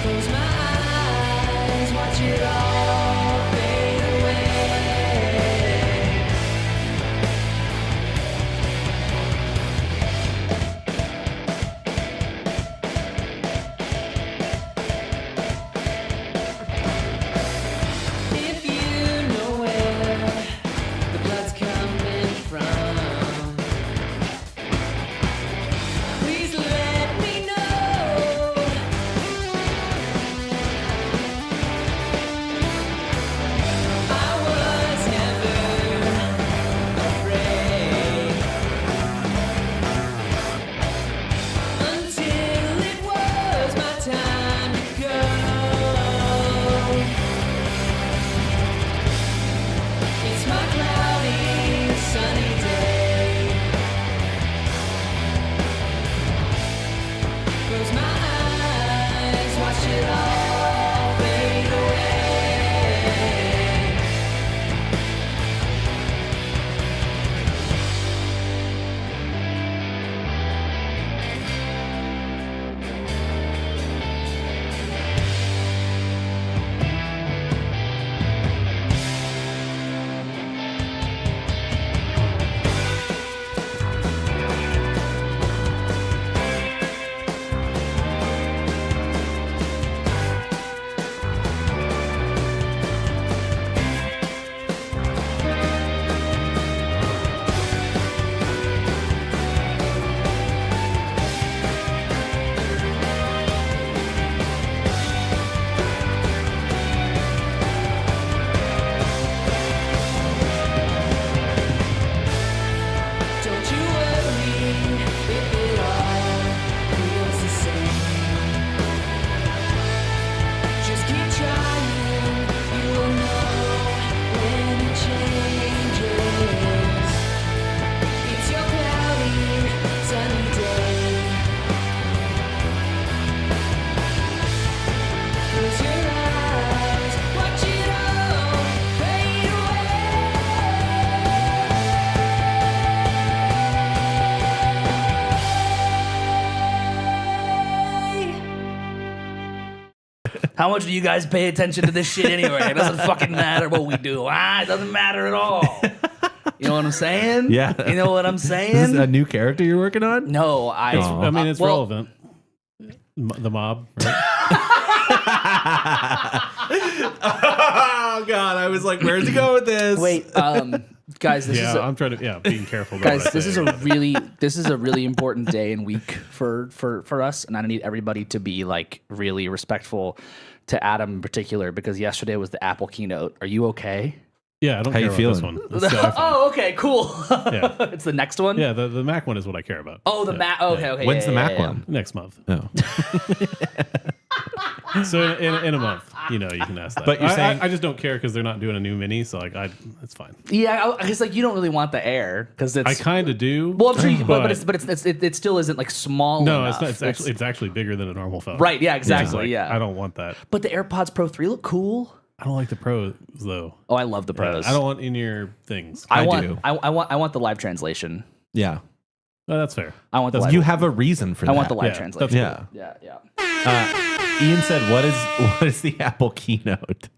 Close my eyes, watch it all fade away. If you know where the blood's coming from, please let me know. I was never afraid until it was my time to go. It's my cloudy, sunny day. Close my eyes, watch it all fade away. Don't you worry if it all feels the same. Just keep trying, you will know when it changes. It's your cloudy, sunny day. Close your eyes, watch it all fade away. How much do you guys pay attention to this shit anyway? It doesn't fucking matter what we do. It doesn't matter at all. You know what I'm saying? Yeah. You know what I'm Is this saying? a new character you're working on? No, I mean, it's well, relevant. The mob, right? Oh God, I was like, where's he going with this? Wait, guys, this is Yeah, a, I'm trying to being careful. About guys, what I this say. is a really important day and week for us, and I need everybody to be like really respectful to Adam in particular because yesterday was the Apple keynote. Are you okay? Yeah, I don't How care you about feeling? this one. It's the iPhone. Oh, okay, cool. Yeah. It's the next one. Yeah, the Mac one is what I care about. Oh, the Yeah. Mac. Okay, okay. When's yeah, the yeah, Mac yeah. one? Next month. Oh. So in a month, you can ask that. But you're saying- I just don't care because they're not doing a new mini, so like it's fine. Yeah, because like you don't really want the Air because it's. I kind of do. well, I'm sure you, but but it still isn't like small. no, enough. it's not. It's actually bigger than a normal phone. right. Yeah, Which is exactly. like, yeah, I don't want that. But the AirPods Pro 3 look cool. I don't like the pros though. Oh, I love the pros. I don't want in-ear things. I do. want the live translation. Yeah. Oh, that's fair. I want the That's- live. You have a reason for that. I want the live Yeah, translation. that's Yeah. Yeah. Ian said, what is the Apple keynote?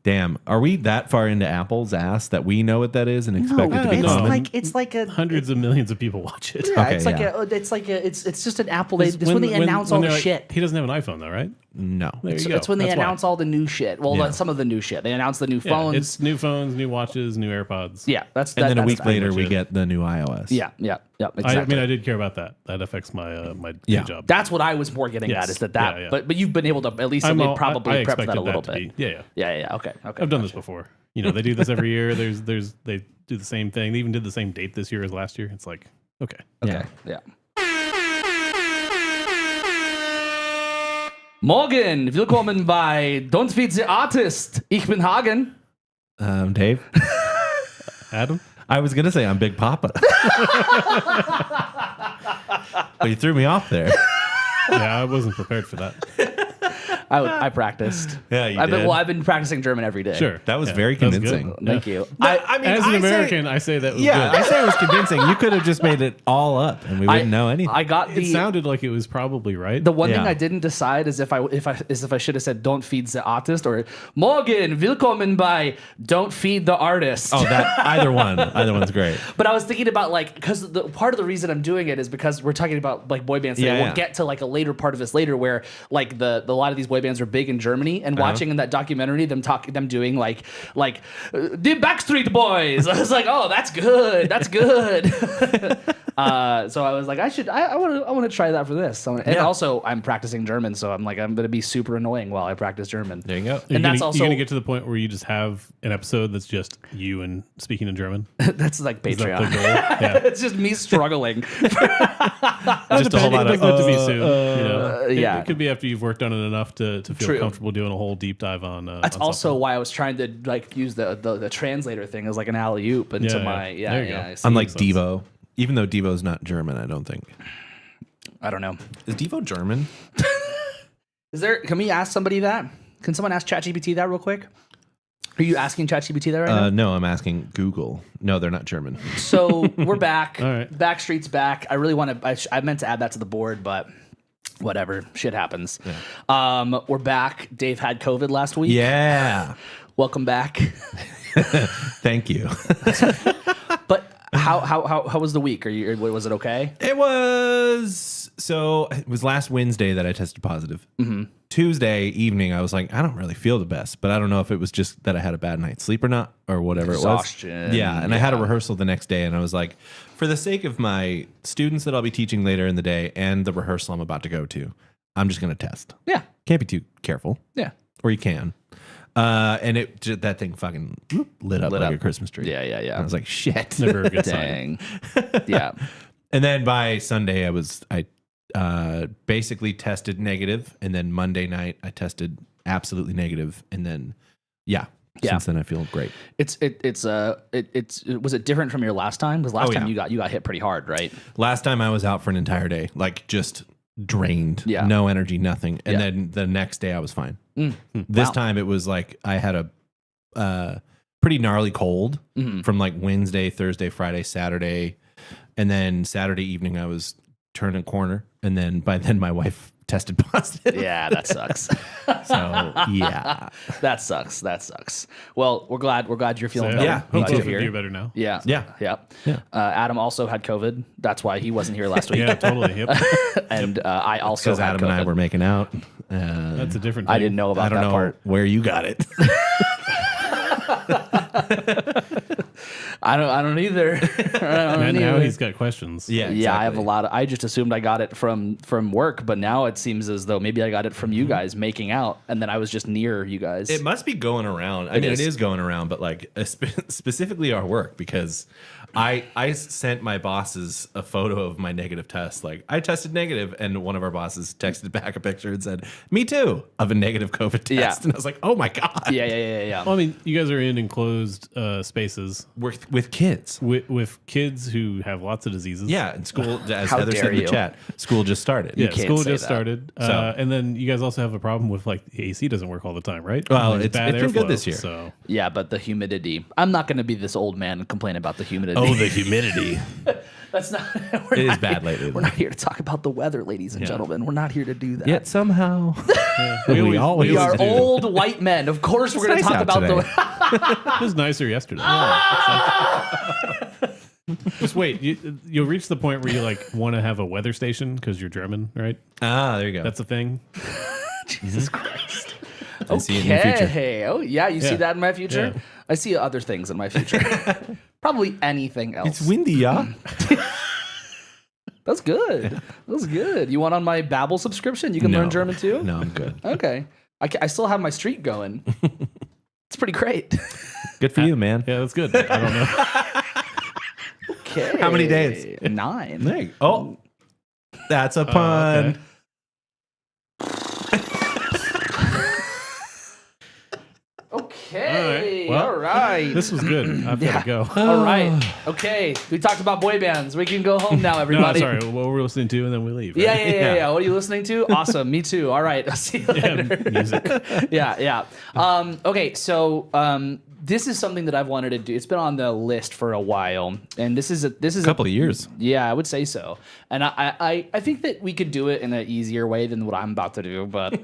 Damn, are we that far into Apple's ass that we know what that is and expect it to be it's common? it's like a Hundreds of millions of people watch it. yeah, Okay, it's just an Apple. It's when they announce all the they're like- shit. He doesn't have an iPhone though, right? No. There It's, you go. it's when they That's why. announce all the new shit. Well, Yeah. some of the new shit. They announce the new Yeah, phones. it's new phones, new watches, new AirPods. Yeah, that's And then a that's week fine. later, much we it. get the new iOS. Yeah, exactly. I mean, I did care about that. That affects my my Yeah. day job. That's what I was more getting Yes. at is that. Yeah, yeah. But you've been able to at least probably prep for that a little bit. Yeah. Okay. I've done this before. They do this every year. They do the same thing. They even did the same date this year as last year. It's like, okay. Yeah. Yeah. Morgen, willkommen bei Don't Feed the Artist. Ich bin Hagen. Dave, Adam? I was going to say I'm Big Papa. But you threw me off there. Yeah, I wasn't prepared for that. I practiced. Yeah, you I've been, did. I've been practicing German every day. Sure. That was Yeah, very that was good. convincing. Thank you. I mean, As an I say- American, I say that was yeah, good. I say it was convincing. You could have just made it all up, and we wouldn't know anything. I got It the sounded like it was probably right. the one thing Yeah. I didn't decide is if I should have said don't feed the artist or Morgen willkommen bei don't feed the artist. Oh, that either one's great. But I was thinking about like because the part of the reason I'm doing it is because we're talking about like boy bands. Yeah, We'll yeah. get to like a later part of this later where like the a lot of these boy bands are big in Germany and watching in that documentary them doing like the Backstreet Boys. I was like, oh, that's good. So I was like, I want to try that for this. And Yeah. also I'm practicing German, so I'm gonna be super annoying while I practice German. There you go. And that's also you're gonna get to the point where you just have an episode that's just you and speaking in German. that's like Is that Patreon. the goal? Yeah. It's just me struggling. Just a whole lot. It doesn't have to be soon. yeah. It could be after you've worked on it enough to feel True. comfortable doing a whole deep dive on. That's on also something. why I was trying to like use the translator thing as like an alley oop into Yeah, my yeah. There you go. I see. Unlike sense. Devo, even though Devo's not German, I don't think. I don't know. Is Devo German? Can we ask somebody that? Can someone ask ChatGPT that real quick? Are you asking ChatGPT that right now? No, I'm asking Google. No, they're not German. So we're back. All right. Backstreet's back. I really want to. I meant to add that to the board, but whatever. Shit happens. We're back. Dave had COVID last week. Yeah. Welcome back. Thank you. But how was the week? Was it okay? It was last Wednesday that I tested positive. Mm-hmm. Tuesday evening, I was like, I don't really feel the best, but I don't know if it was just that I had a bad night's sleep or not, or whatever Exhaustion. it was. Yeah, and I had a rehearsal the next day, and I was like, for the sake of my students that I'll be teaching later in the day and the rehearsal I'm about to go to, I'm just going to test. Yeah. Can't be too careful, Yeah. or you can. And that thing fucking lit up like a Christmas tree. Yeah. I was like, shit. Never a good sign. Dang. Yeah. And then by Sunday, I basically tested negative, and then Monday night I tested absolutely negative, and then since then I feel great. Was it different from your last time? Because last Oh, time yeah. you got hit pretty hard, right? Last time I was out for an entire day, like just drained, Yeah. no energy, nothing, and Yeah. then the next day I was fine. Mm. This Wow. time it was like I had a pretty gnarly cold from like Wednesday, Thursday, Friday, Saturday, and then Saturday evening I was turning a corner, and then by then my wife tested positive. Yeah, that sucks. So yeah, That sucks. Well, we're glad you're feeling So, better. yeah, Glad hopefully you're you're here. better now. Yeah. Yeah. Adam also had COVID. That's why he wasn't here last week. Yeah, totally. Yep. And I also because had Adam and I COVID. were making out. That's a different thing. I didn't know about I don't that know part. where you got it. I don't either. And now he's got questions. Yeah, Yeah, I have a exactly. lot. I just assumed I got it from work, but now it seems as though maybe I got it from you guys making out, and then I was just near you guys. It must be going around. I mean, is. it is going around, but like specifically our work, because I sent my bosses a photo of my negative test. Like I tested negative, and one of our bosses texted back a picture and said, "Me too," of a negative COVID test. Yeah. And I was like, "Oh my god!" Yeah. Well, I mean, you guys are in enclosed spaces with kids. with kids who have lots of diseases. Yeah, in school, as How Heather said dare in the you. chat, school just started. Yeah, can't school say just that. started. So- And then you guys also have a problem with like the AC doesn't work all the time, right? Well, There's it's bad been good airflow, this year. So Yeah, but the humidity. I'm not going to be this old man and complain about the humidity. Oh, the humidity. That's not. It is bad lately. We're not here to talk about the weather, ladies and gentlemen. We're not here to do that. Yet somehow we always We are do. old white men. Of course, we're going to nice talk out about today. It was nicer yesterday. Just wait. You'll reach the point where you like want to have a weather station because you're German, right? Ah, there you go. That's a thing. Jesus Christ. I see it in your future. Okay. Oh, yeah. You see Yeah. that in my future? Yeah. I see other things in my future. Probably anything else. It's windy, yeah. That's good. That's good. You want on my Babbel subscription? You can learn German too? No, I'm good. Okay. I still have my streak going. It's pretty great. Good for you, man. Yeah, that's good. I don't know. Okay. How many days? 9. Hey, oh, that's a pun. okay. Okay. All right. Well, all right. This was good. I've got to go. All right. Okay. We talked about boy bands. We can go home now, No, everybody. sorry. What we're listening to, and then we leave. Yeah, right? yeah. What are you listening to? Awesome. Me too. All right. I'll see you later. Yeah, music. Yeah. Okay. So this is something that I've wanted to do. It's been on the list for a while, and this is a Couple of years. Yeah, I would say so. And I think that we could do it in an easier way than what I'm about to do, but Isn't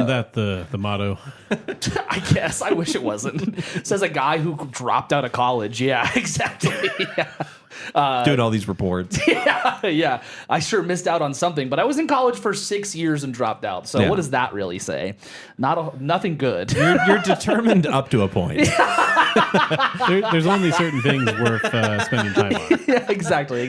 that the motto? I guess I wish it wasn't. Says a guy who dropped out of college. Yeah, exactly. Yeah. Doing all these reports. Yeah. I sure missed out on something, but I was in college for 6 years and dropped out. So Yeah. what does that really say? Nothing good. You're determined up to a point. There's only certain things worth spending time on. Yeah, exactly.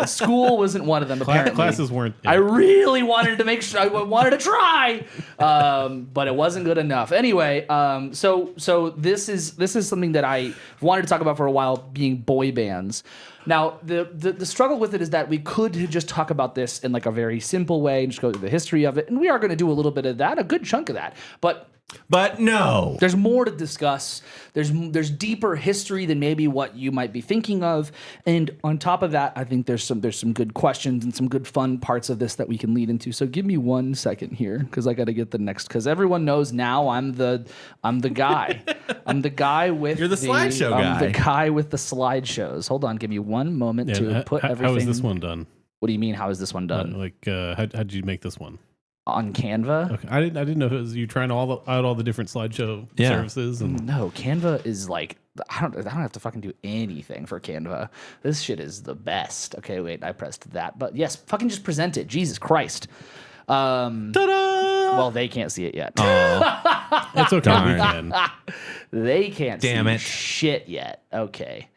School wasn't one of them. Apparently, Classes weren't. I really wanted to make sure. I wanted to try, but it wasn't good enough. Anyway, so this is something that I wanted to talk about for a while, being boy bands. Now, the struggle with it is that we could just talk about this in like a very simple way and just go through the history of it, and we are going to do a little bit of that, a good chunk of that, but. But no. There's more to discuss. There's deeper history than maybe what you might be thinking of, and on top of that, I think there's some good questions and some good fun parts of this that we can lead into. So give me 1 second here, because I got to get the next. Because everyone knows now I'm the guy. I'm the guy with You're the slideshow I'm the guy. guy with the slideshows. Hold on, give me 1 moment to put everything. How is this one done? What do you mean? How is this one done? How did you make this one? On Canva? Okay. I didn't know if it was you trying out all the different slideshow services and No, Canva is like I don't have to fucking do anything for Canva. This shit is the best. Okay, wait, I pressed that, but yes, fucking just present it. Jesus Christ. Ta-da! Well, they can't see it yet. it's okay. Darn. We can. They can't Damn see it. shit yet. Okay.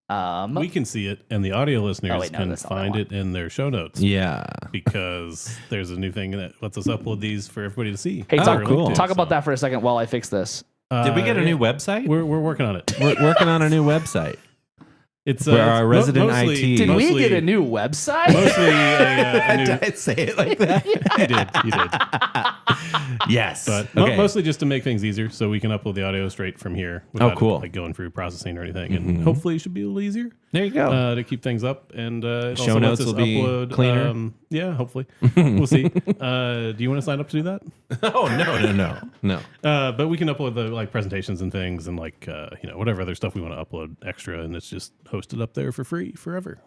We can see it, and the audio listeners wait, no, can that's not what I find want. it in their show notes. Yeah. Because there's a new thing that lets us upload these for everybody to see. Hey, Oh, cool. talk about that for a second while I fix this. Did we get a new website? We're working on it. We're working on a new website. It's For our resident IT. Did we mostly- get a new website? Mostly a new. Did I say it like that? You did. Yes. But Okay. mostly just to make things easier, so we can upload the audio straight from here without cool. like going through processing or anything, and hopefully it should be a little easier There you go. to keep things up. And it Show also notes lets us will be upload, cleaner? yeah, hopefully we'll see. Do you want to sign up to do that? Oh, no. But we can upload the like presentations and things, and like whatever other stuff we want to upload extra, and it's just hosted up there for free forever.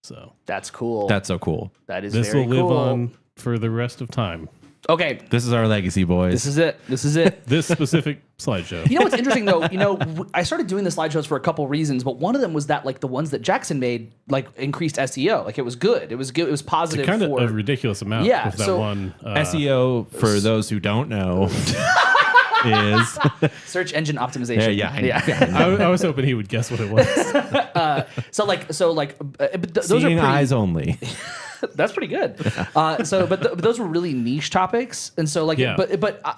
So That's cool. That's so cool. That is this very will live cool. on for the rest of time. Okay, This is our legacy, boys. this is it. This specific slideshow. You know what's interesting though? I started doing the slideshows for a couple reasons, but one of them was that like the ones that Jackson made like increased SEO. Like it was good. It was good. It was positive. Kind of for a ridiculous amount. Yeah, with that so- one. SEO, for those who don't know, is search engine optimization. yeah. I was hoping he would guess what it was. But those are seeing pretty, eyes only. That's pretty good. But those were really niche topics, and so like, Yeah.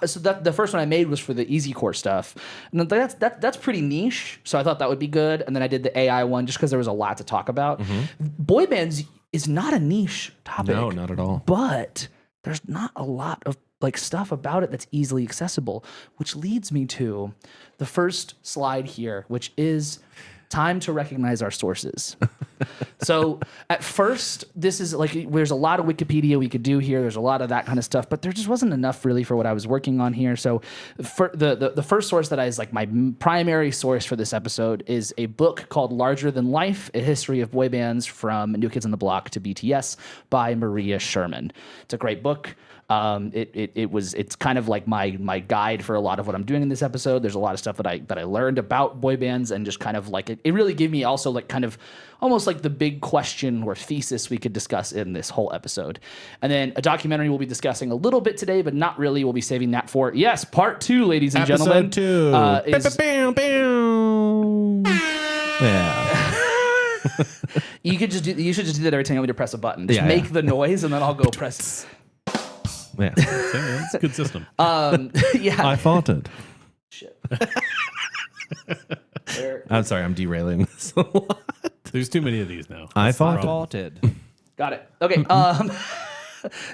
so that the first one I made was for the easy core stuff, and that's pretty niche. So I thought that would be good, and then I did the AI one just because there was a lot to talk about. Boy bands is not a niche topic. No, not at all. But there's not a lot of like stuff about it that's easily accessible, which leads me to the first slide here, which is time to recognize our sources. So at first, this is like, there's a lot of Wikipedia we could do here. There's a lot of that kind of stuff, but there just wasn't enough really for what I was working on here. So for the first source that is like my primary source for this episode is a book called Larger Than Life, A History of Boy Bands from New Kids on the Block to BTS by Maria Sherman. It's a great book. It's kind of like my guide for a lot of what I'm doing in this episode. There's a lot of stuff that I learned about boy bands, and just kind of like it really gave me also like kind of almost like the big question or thesis we could discuss in this whole episode. And then a documentary we'll be discussing a little bit today, but not really. We'll be saving that for part 2, ladies and gentlemen. Episode 2. Is- Yeah. you should just do that every time you want me to press a button. Just Yeah, make yeah. the noise, and then I'll go press. Yeah. It's a good system. Yeah. I faulted. Shit. There. I'm sorry, I'm derailing this a lot. There's too many of these now. I That's the problem. faulted. Got it. Okay.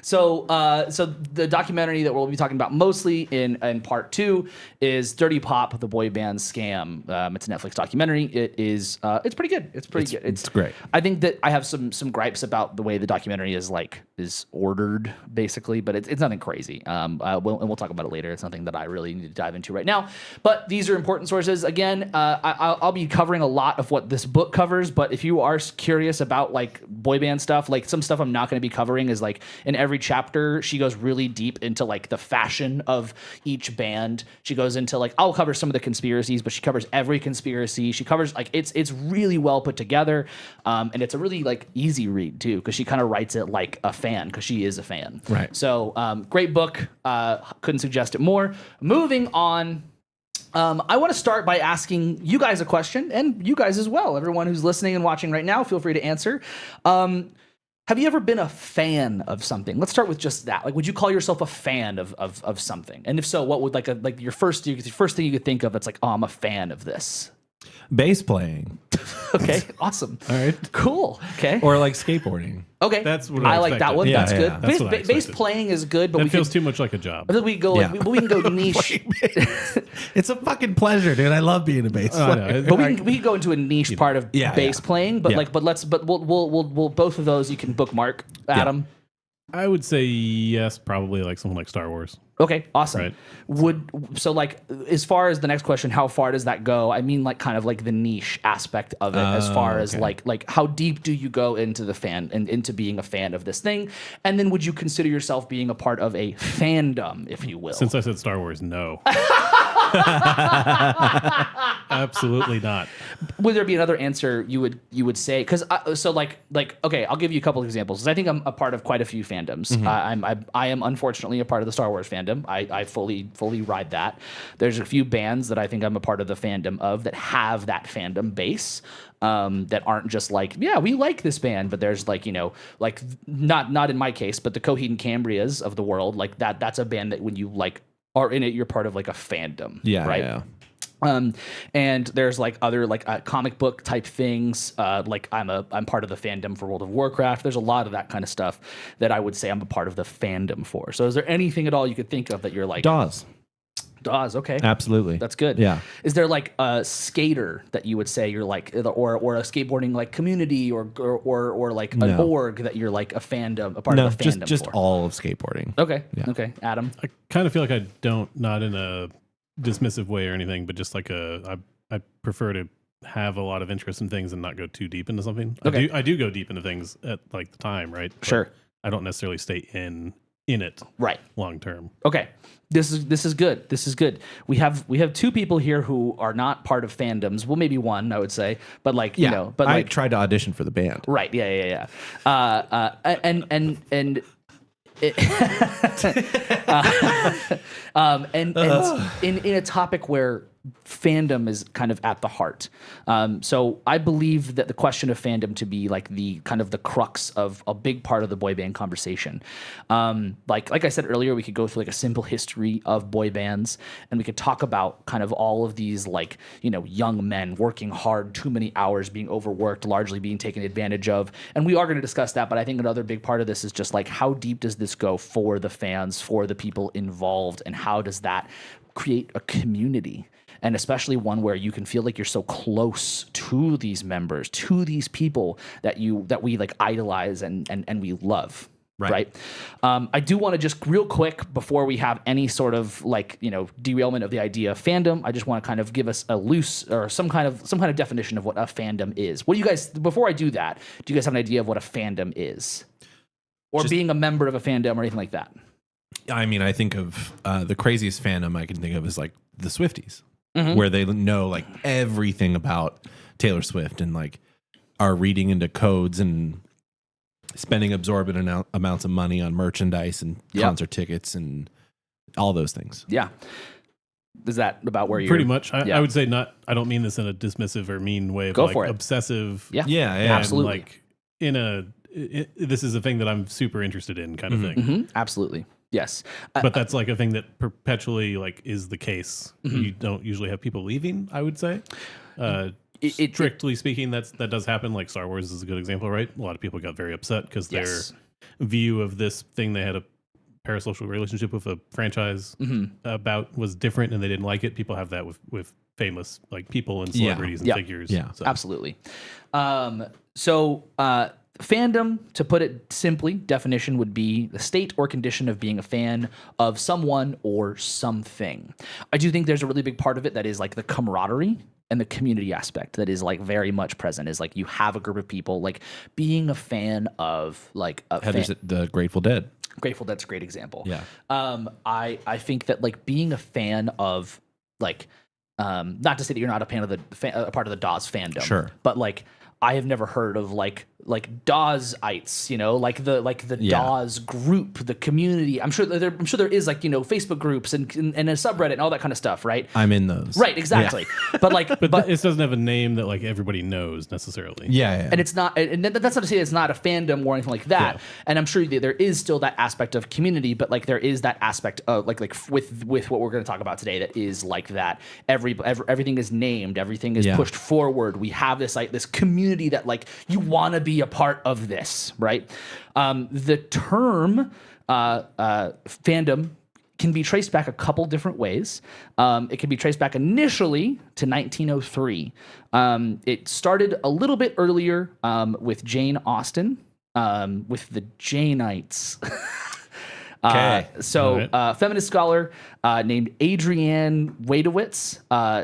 So the documentary that we'll be talking about mostly in part 2 is Dirty Pop, the boy band scam. It's a Netflix documentary. It's pretty good. It's pretty good. It's great. I think that I have some gripes about the way the documentary is ordered, basically, but it's nothing crazy. We'll talk about it later. It's nothing that I really need to dive into right now. But these are important sources. Again, I'll be covering a lot of what this book covers. But if you are curious about like boy band stuff, like some stuff I'm not going to be covering is like in every chapter she goes really deep into like the fashion of each band. She goes into like I'll cover some of the conspiracies, but she covers every conspiracy. She covers like it's really well put together, and it's a really like easy read too because she kind of writes it like a fan because she is a fan. Right. So great book. Couldn't suggest it more. Moving on. I want to start by asking you guys a question, and you guys as well. Everyone who's listening and watching right now, feel free to answer. Have you ever been a fan of something? Let's start with just that. Like, would you call yourself a fan of something? And if so, what would your first thing you could think of? That's like, oh, I'm a fan of this. Bass playing. Okay, awesome. All right. Cool. Okay. Or like skateboarding. Okay, That's what I I like that expected. one. Yeah, That's yeah, good. that's Bass, what I bass expected. playing is good, but That we feels can too much like a job. we go Yeah. we can go niche. It's a fucking pleasure, dude. I love being a bass I player. know. But we can go into a niche part of Yeah, bass yeah. playing. But Yeah. we'll both of those you can bookmark, Adam. I would say yes, probably like something like Star Wars. Okay, awesome. Right. As far as the next question, how far does that go? I mean, like kind of like the niche aspect of it, as far as okay. like how deep do you go into the fan and into being a fan of this thing? And then would you consider yourself being a part of a fandom, if you will? Since I said Star Wars, no. Absolutely not. Would there be another answer you would say? Because okay, I'll give you a couple of examples. 'Cause I think I'm a part of quite a few fandoms. I am unfortunately a part of the Star Wars fandom. I fully ride that. There's a few bands that I think I'm a part of the fandom of that have that fandom base. That aren't just like, yeah, we like this band, but there's like, like not in my case, but the Coheed and Cambrias of the world, like that's a band that when you like are in it, you're part of like a fandom. Yeah, right. yeah. And there's like other like comic book type things. Like I'm part of the fandom for World of Warcraft. There's a lot of that kind of stuff that I would say I'm a part of the fandom for. So is there anything at all you could think of that you're like Dawes. Dawes? Okay, Absolutely. that's good. Yeah. Is there like a skater that you would say you're like, or a skateboarding like community or like an No. org that you're like a fandom, a part No, of the fandom just for? all of skateboarding. Okay. Yeah. Okay. Adam. I kind of feel like I don't, not in a dismissive way or anything, but just like I prefer to have a lot of interest in things and not go too deep into something. Okay. I do go deep into things at like the time, right? But Sure. I don't necessarily stay in it Right. long term. Okay. This is good. This is good. We have two people here who are not part of fandoms. Well, maybe one, I would say, but like but I like tried to audition for the band. right. Yeah. And in a topic where fandom is kind of at the heart. So I believe that the question of fandom to be like the kind of the crux of a big part of the boy band conversation. Like I said earlier, we could go through like a simple history of boy bands and we could talk about kind of all of these like, young men working hard, too many hours, being overworked, largely being taken advantage of. And we are going to discuss that, but I think another big part of this is just like how deep does this go for the fans, for the people involved, and how does that create a community? And especially one where you can feel like you're so close to these members, to these people that we like idolize and we love. Right. I do want to just real quick before we have any sort of like, derailment of the idea of fandom. I just want to kind of give us a loose or some kind of definition of what a fandom is. What do you guys, before I do that, do you guys have an idea of what a fandom is? Or Just- being a member of a fandom or anything like that? I mean, I think of the craziest fandom I can think of is like the Swifties, Mm-hmm. where they know like everything about Taylor Swift and like are reading into codes and spending absorbent amounts of money on merchandise and Yep. concert tickets and all those things. Yeah. Is that about where you're Pretty much. Yeah. I would say not. I don't mean this in a dismissive or mean way. Of Go like for it. obsessive. Yeah. Yeah, and yeah. Absolutely. Like this is a thing that I'm super interested in, kind of thing. Mhm. Absolutely. Yes. But that's like a thing that perpetually like is the case. Mm-hmm. You don't usually have people leaving, I would say. It- Strictly speaking, that does happen. Like Star Wars is a good example, right? A lot of people got very upset because Yes. view of this thing they had a parasocial relationship with a franchise about was different and they didn't like it. People have that with famous like people and celebrities and figures. Yeah. So. Absolutely. Fandom, to put it simply, definition would be the state or condition of being a fan of someone or something. I do think there's a really big part of it that is like the camaraderie and the community aspect that is like very much present. Is like you have a group of people, like being a fan of like a Heather's the Grateful Dead. Grateful Dead's a great example. Yeah. I think that like being a fan of like not to say that you're not a fan of a part of the Dawes fandom, Sure. but like I have never heard of like Dawesites, you know, like the Dawes group, the community. I'm sure there is like, you know, Facebook groups and a subreddit and all that kind of stuff, right? I'm in those. Right, exactly. But like, But it doesn't have a name that like everybody knows necessarally. Yeah. and it's not, and that's not to say it's not a fandom or anything like that. Yeah. And I'm sure there is still that aspect of community, but like there is that aspect of like with what we're going to talk about today that is like that. Everything is named, everything is pushed forward. We have this like this community that like you want to be a part of this, right? The term fandom can be traced back a couple different ways. It can be traced back initially to 1903. It started a little bit earlier with Jane Austen, with the Janeites. Okay. Feminist scholar named Adrienne Wadowitz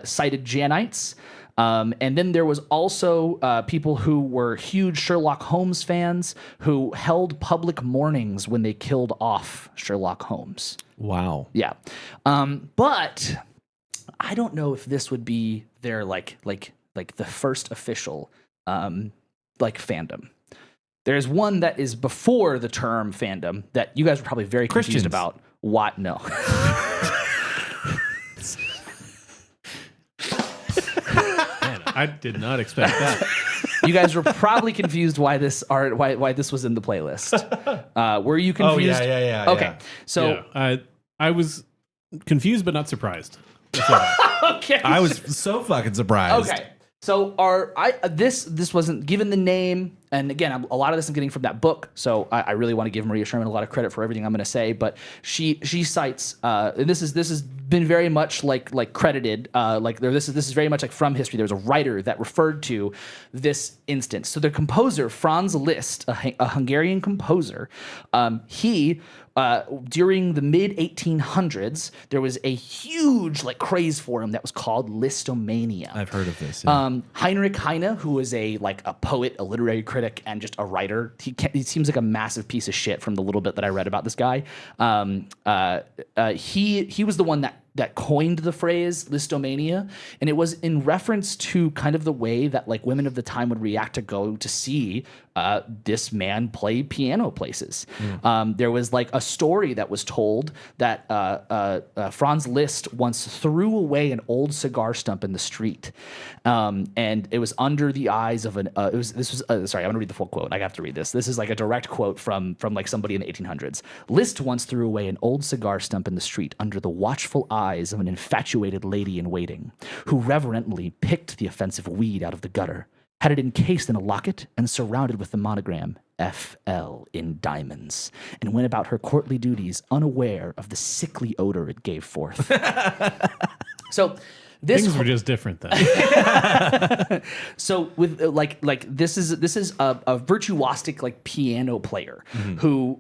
cited Janites. And then there was also people who were huge Sherlock Holmes fans who held public mournings when they killed off Sherlock Holmes. Wow. Yeah. But I don't know if this would be their like the first official like fandom. There's one that is before the term fandom that you guys were probably very confused Christians. about. What? No. Man, I did not expect that. You guys were probably confused why this was in the playlist. Were you confused? yeah. Okay. Yeah. So I was confused but not surprised. That's all. okay. I was so fucking surprised. Okay. So this wasn't given the name, and again, a lot of this I'm getting from that book. So I really want to give Maria Sherman a lot of credit for everything I'm going to say. But she cites, and this has been very much like credited, this is very much like from history. There was a writer that referred to this instance. So the composer Franz Liszt, a Hungarian composer, he. During the mid 1800s, there was a huge craze for him that was called Listomania. I've heard of this. Yeah. Heinrich Heine, who was a poet, a literary critic, and just a writer. He seems like a massive piece of shit from the little bit that I read about this guy. He was the one that coined the phrase Listomania, and it was in reference to kind of the way that women of the time would react to go to see this man play piano places. There was a story that was told that Franz Liszt once threw away an old cigar stump in the street, and it was under the eyes of an. Sorry, I'm gonna read the full quote. I have to read this. This is a direct quote from somebody in the 1800s. Liszt once threw away an old cigar stump in the street under the watchful eyes of an infatuated lady in waiting, who reverently picked the offensive weed out of the gutter, had it encased in a locket and surrounded with the monogram F.L. in diamonds, and went about her courtly duties unaware of the sickly odor it gave forth. So Things were just different then. So with this is a virtuosic piano player who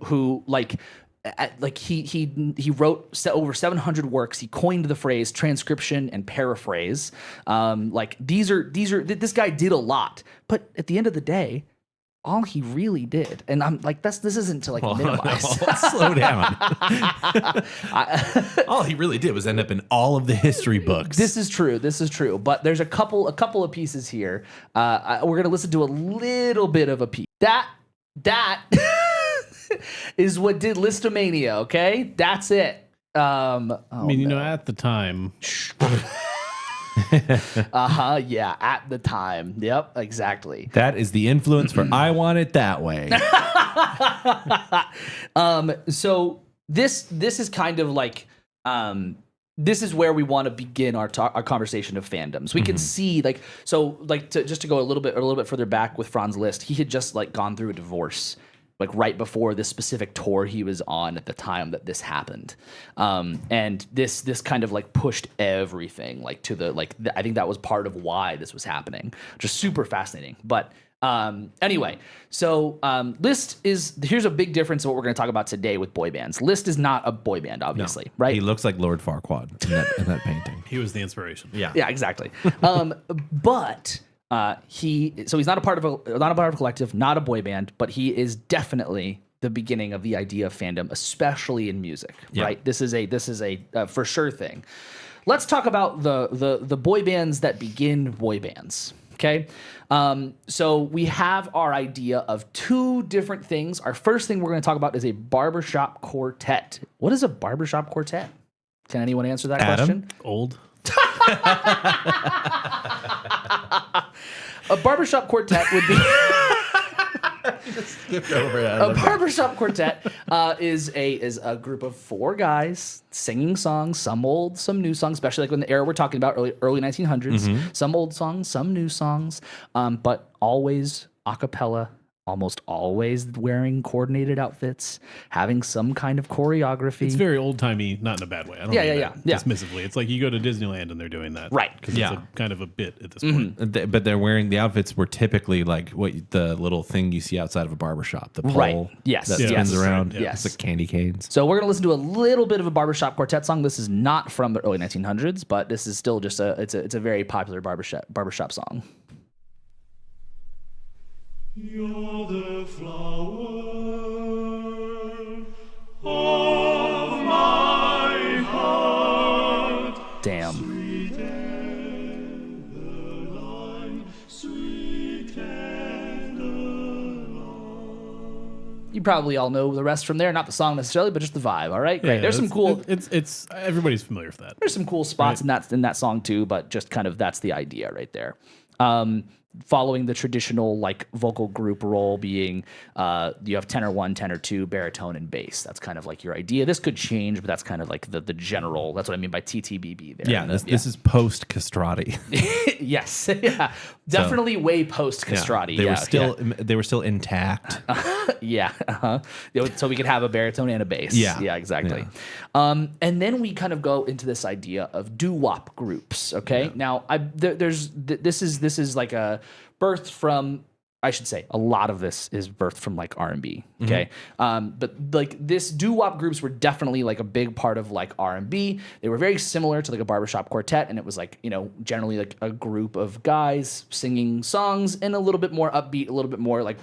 he wrote over 700 works. He coined the phrase transcription and paraphrase. This guy did a lot, but at the end of the day, all he really did, and I'm this isn't to minimize. Slow down. All he really did was end up in all of the history books. This is true. But there's a couple of pieces here. We're gonna listen to a little bit of a piece. That is what did Listomania. Okay, that's it. At the time. Yeah, at the time. Yep, exactly. That is the influence for I Want It That Way. So this is kind of this is where we want to begin our conversation of fandoms. We can see just to go a little bit further back with Franz Liszt, he had just gone through a divorce. like right before this specific tour he was on at the time that this happened. And this kind of like pushed everything like to the I think that was part of why this was happening. Just super fascinating. But anyway, so here's a big difference in what we're going to talk about today with boy bands. Liszt is not a boy band, obviously, right? He looks like Lord Farquaad in that painting. He was the inspiration. Yeah. Yeah, exactly. But he's not a part of a collective, not a boy band, but he is definitely the beginning of the idea of fandom, especially in music. Yeah. Right? This is a for sure thing. Let's talk about the boy bands that begin boy bands. Okay. So we have our idea of two different things. Our first thing we're going to talk about is a barbershop quartet. What is a barbershop quartet? Can anyone answer that question? Old. A barbershop quartet would be Skipped over it. a barbershop quartet is a group of four guys singing songs, some old, some new songs, especially like in the era we're talking about, early 1900s. Some old songs, some new songs, but always a cappella. Almost always wearing coordinated outfits, having some kind of choreography. It's very old timey, not in a bad way. I don't mean that Yeah. dismissively. It's like you go to Disneyland and they're doing that, Right. Because Yeah. it's kind of a bit at this point. But they're wearing the outfits were typically like what the little thing you see outside of a barbershop, the pole Right. Yes. that Yes. spins around. Right. Yes. It's like candy canes. So we're gonna listen to a little bit of a barbershop quartet song. This is not from the early 1900s, but this is still just it's a very popular barbershop song. You're the flower of my heart. Damn. Sweet Caroline, sweet Caroline. You probably all know the rest from there. Not the song necessarily, but just the vibe. All right, great. Yeah, There's some cool. It's everybody's familiar with that. There's some cool spots in that song too, but just kind of that's the idea right there. Following the traditional like vocal group role being you have tenor 1, tenor 2, baritone, and bass. That's kind of like your idea. This could change, but that's kind of like the general. That's what I mean by TTBB there. Yeah, this is post Castrati. Yes, yeah, definitely way post Castrati. They were still intact. Yeah. So we could have a baritone and a bass. Yeah. Exactly. And then we kind of go into this idea of doo-wop groups. Okay. Now, this is like a birthed from, I should say, a lot of this is birthed from like R&B. Okay. But like this doo-wop groups were definitely like a big part of like R&B. They were very similar to like a barbershop quartet. And it was like, generally like a group of guys singing songs in a little bit more upbeat, a little bit more like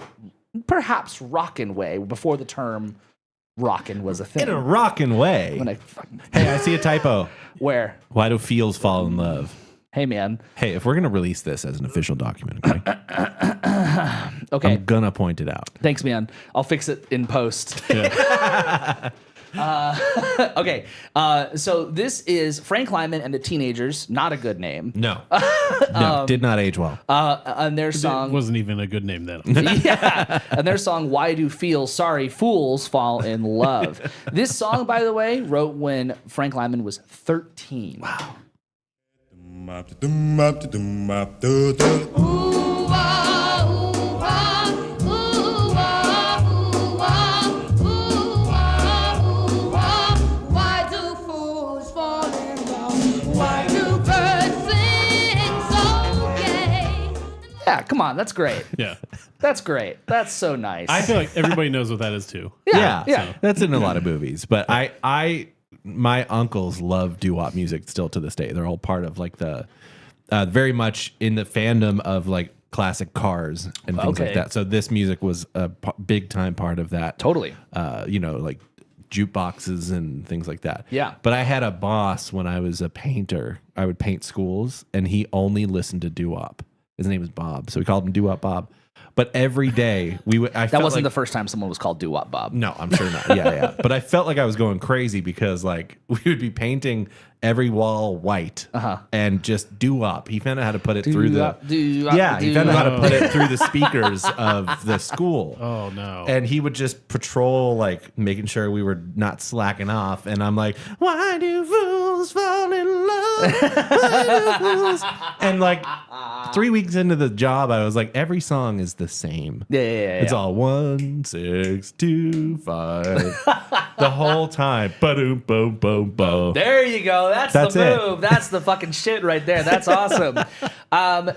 perhaps rockin' way before the term rockin' was a thing. In a rockin' way. Hey, I see a typo. Where? Why do feels fall in love? Hey, man. Hey, if we're gonna release this as an official document, okay? Okay. I'm gonna point it out. Thanks, man. I'll fix it in post. Okay. So this is Frank Lyman and the Teenagers. Not a good name. No, did not age well. And their It song. wasn't even a good name then. Yeah. And their song, Why Do Sorry Fools Fall in Love? This song, by the way, wrote when Frank Lyman was 13. Wow. Why do fools fall in love? Why do birds sing so gay? Yeah, come on. That's great. Yeah. That's great. That's so nice. I feel like everybody knows what that is too. Yeah. That's in a lot of movies. But my uncles love doo-wop music still to this day. They're all part of like the very much in the fandom of like classic cars and things Okay. like that. So this music was a big time part of that. Totally. Like jukeboxes and things like that. Yeah. But I had a boss when I was a painter. I would paint schools, and he only listened to doo-wop. His name was Bob, so we called him Doo-Wop Bob. But every day we would. That wasn't the first time someone was called Doo-Wop Bob. No, I'm sure not. Yeah. But I felt like I was going crazy because like we would be painting every wall white and just doo-wop. He found out how to put it through the Doo-wop, he found out how to doo-wop. put it through the speakers of the school. Oh no. And he would just patrol, like making sure we were not slacking off. And I'm like, why do fools fall in love? Why do fools? And like 3 weeks into the job, I was like, every song is the same. Yeah. It's all 1, 6, 2, 5. The whole time. Ba-doom, boom, boom, boom. There you go. That's That's the it. move. That's the fucking shit right there. That's awesome. I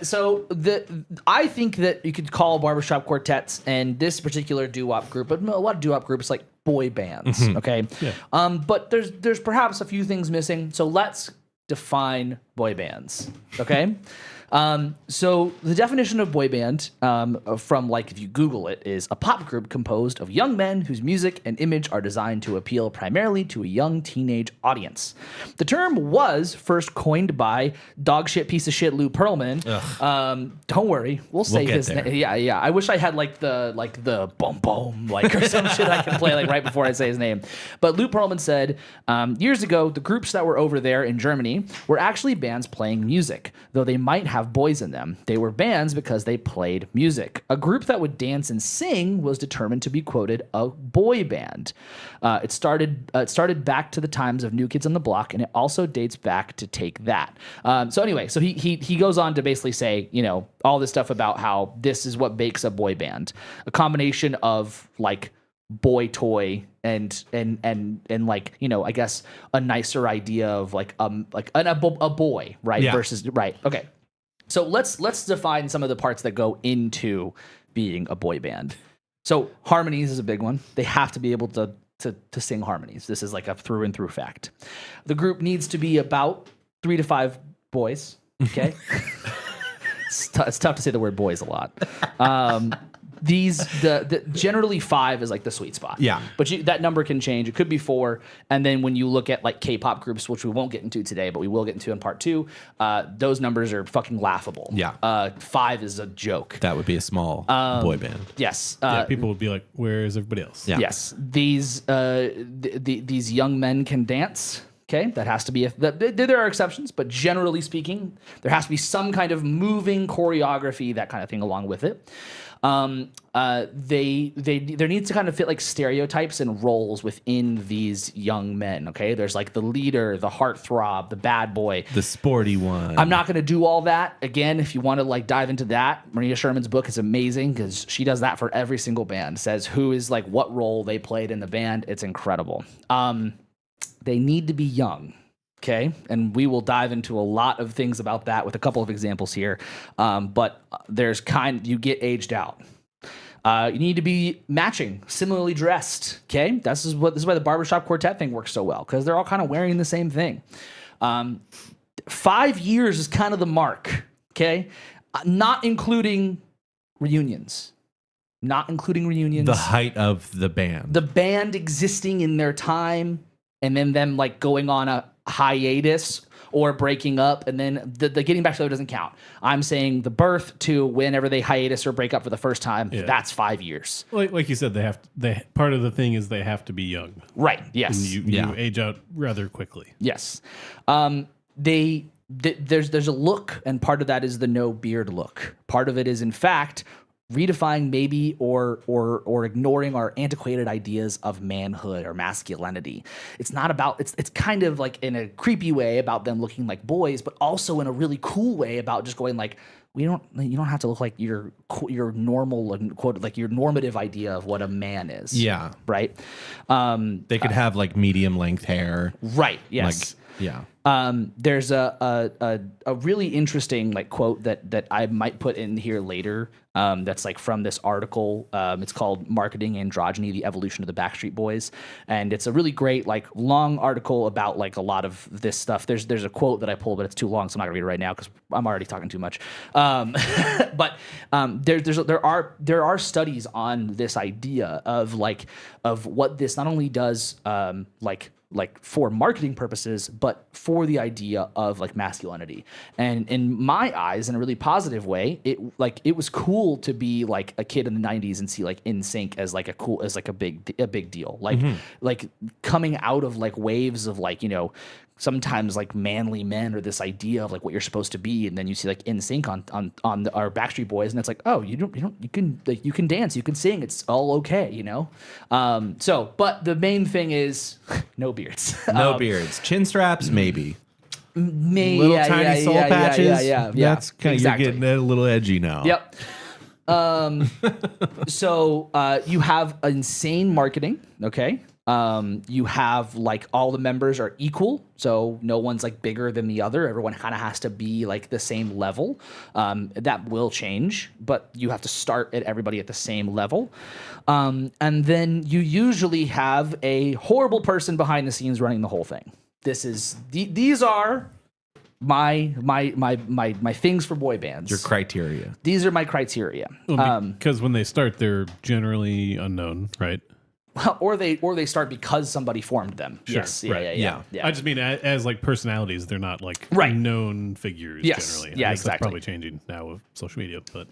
think that you could call barbershop quartets and this particular doo-wop group, but a lot of doo-wop groups like boy bands. Mm-hmm. Okay. Yeah. But there's perhaps a few things missing. So let's define boy bands. Okay. So the definition of boy band, from like if you Google it, is a pop group composed of young men whose music and image are designed to appeal primarily to a young teenage audience. The term was first coined by dogshit piece of shit Lou Pearlman. Don't worry, we'll say get his there. name. Yeah. I wish I had like the boom boom like or some shit I can play like right before I say his name. But Lou Pearlman said years ago the groups that were over there in Germany were actually bands playing music, though they might have boys in them. They were bands because they played music. A group that would dance and sing was determined to be quoted a boy band. It started back to the times of New Kids on the Block, and it also dates back to Take That. So he goes on to basically say, you know, all this stuff about how this is what makes a boy band, a combination of like boy toy and like, you know, I guess a nicer idea of like a boy, right? Yeah. Versus right. Okay. So let's define some of the parts that go into being a boy band. So harmonies is a big one. They have to be able to sing harmonies. This is like a through and through fact. The group needs to be about 3 to 5 boys. Okay. It's tough to say the word boys a lot. The generally 5 is like the sweet spot. Yeah. But that number can change. It could be 4. And then when you look at like K-pop groups, which we won't get into today, but we will get into in part 2, those numbers are fucking laughable. Yeah. 5 is a joke. That would be a small boy band. Yes. yeah, people would be like, "Where is everybody else?" Yeah. Yes. These these young men can dance. Okay, that has to be there are exceptions, but generally speaking, there has to be some kind of moving choreography, that kind of thing along with it. There needs to kind of fit like stereotypes and roles within these young men. Okay, there's like the leader, the heartthrob, the bad boy. The sporty one. I'm not going to do all that. Again, if you want to like dive into that, Maria Sherman's book is amazing because she does that for every single band. Says who is like what role they played in the band. It's incredible. They need to be young. Okay. And we will dive into a lot of things about that with a couple of examples here. But you get aged out. You need to be matching, similarly dressed. Okay. This is why the barbershop quartet thing works so well, because they're all kind of wearing the same thing. 5 years is kind of the mark. Okay. Not including reunions. The height of the band. The band existing in their time, and then them like going on a hiatus or breaking up, and then the getting back together doesn't count. I'm saying the birth to whenever they hiatus or break up for the first time, that's 5 years. Like you said, part of the thing is they have to be young. Right. Yes. And you age out rather quickly. Yes. There's a look, and part of that is the no beard look. Part of it is, in fact, redefining maybe or ignoring our antiquated ideas of manhood or masculinity. It's not about it's kind of like in a creepy way about them looking like boys, but also in a really cool way about just going like, you don't have to look like your normal and quote like your normative idea of what a man is. Yeah. Right. They could have like medium length hair. Right. Yes. Like, yeah. There's a really interesting like quote that I might put in here later. That's like from this article. It's called "Marketing Androgyny: The Evolution of the Backstreet Boys," and it's a really great like long article about like a lot of this stuff. There's a quote that I pulled, but it's too long, so I'm not gonna read it right now because I'm already talking too much. But there are studies on this idea of what this not only does like like for marketing purposes, but for the idea of like masculinity. And in my eyes, in a really positive way, it was cool to be like a kid in the 90s and see like NSYNC as like a big deal. Like coming out of like waves of like, you know, sometimes like manly men or this idea of like what you're supposed to be, and then you see like NSYNC on our Backstreet Boys, and it's like, oh, you can dance, you can sing, it's all okay, you know. But the main thing is no beards, No beards, chin straps, maybe. maybe Little tiny soul patches. Yeah, That's kind of exactly. you're getting a little edgy now. Yep. So you have insane marketing, okay? You have like all the members are equal, so no one's like bigger than the other. Everyone kind of has to be like the same level. That will change, but you have to start at everybody at the same level. And then you usually have a horrible person behind the scenes running the whole thing. These are my things for boy bands. Your criteria. These are my criteria. Because when they start, they're generally unknown, right? Or they start because somebody formed them. Sure, Yes. right. Yeah. I just mean as like personalities, they're not like Right. known figures Yes. generally. Yeah, I guess exactly. That's probably changing now with social media, but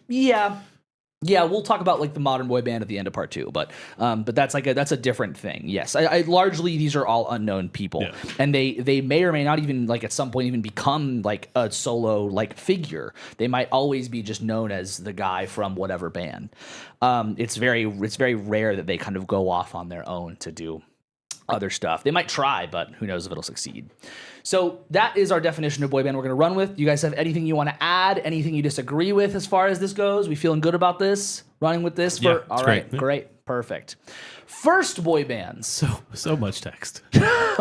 Yeah, we'll talk about like the modern boy band at the end of part 2, but that's that's a different thing. Yes, I largely these are all unknown people, Yeah. and they may or may not even like at some point even become like a solo like figure. They might always be just known as the guy from whatever band. It's very rare that they kind of go off on their own to do other stuff. They might try, but who knows if it'll succeed. So that is our definition of boy band we're going to run with. You guys have anything you want to add? Anything you disagree with as far as this goes? We feeling good about this? Running with this? Yeah, All it's right, great. great, perfect. First boy bands. so much text.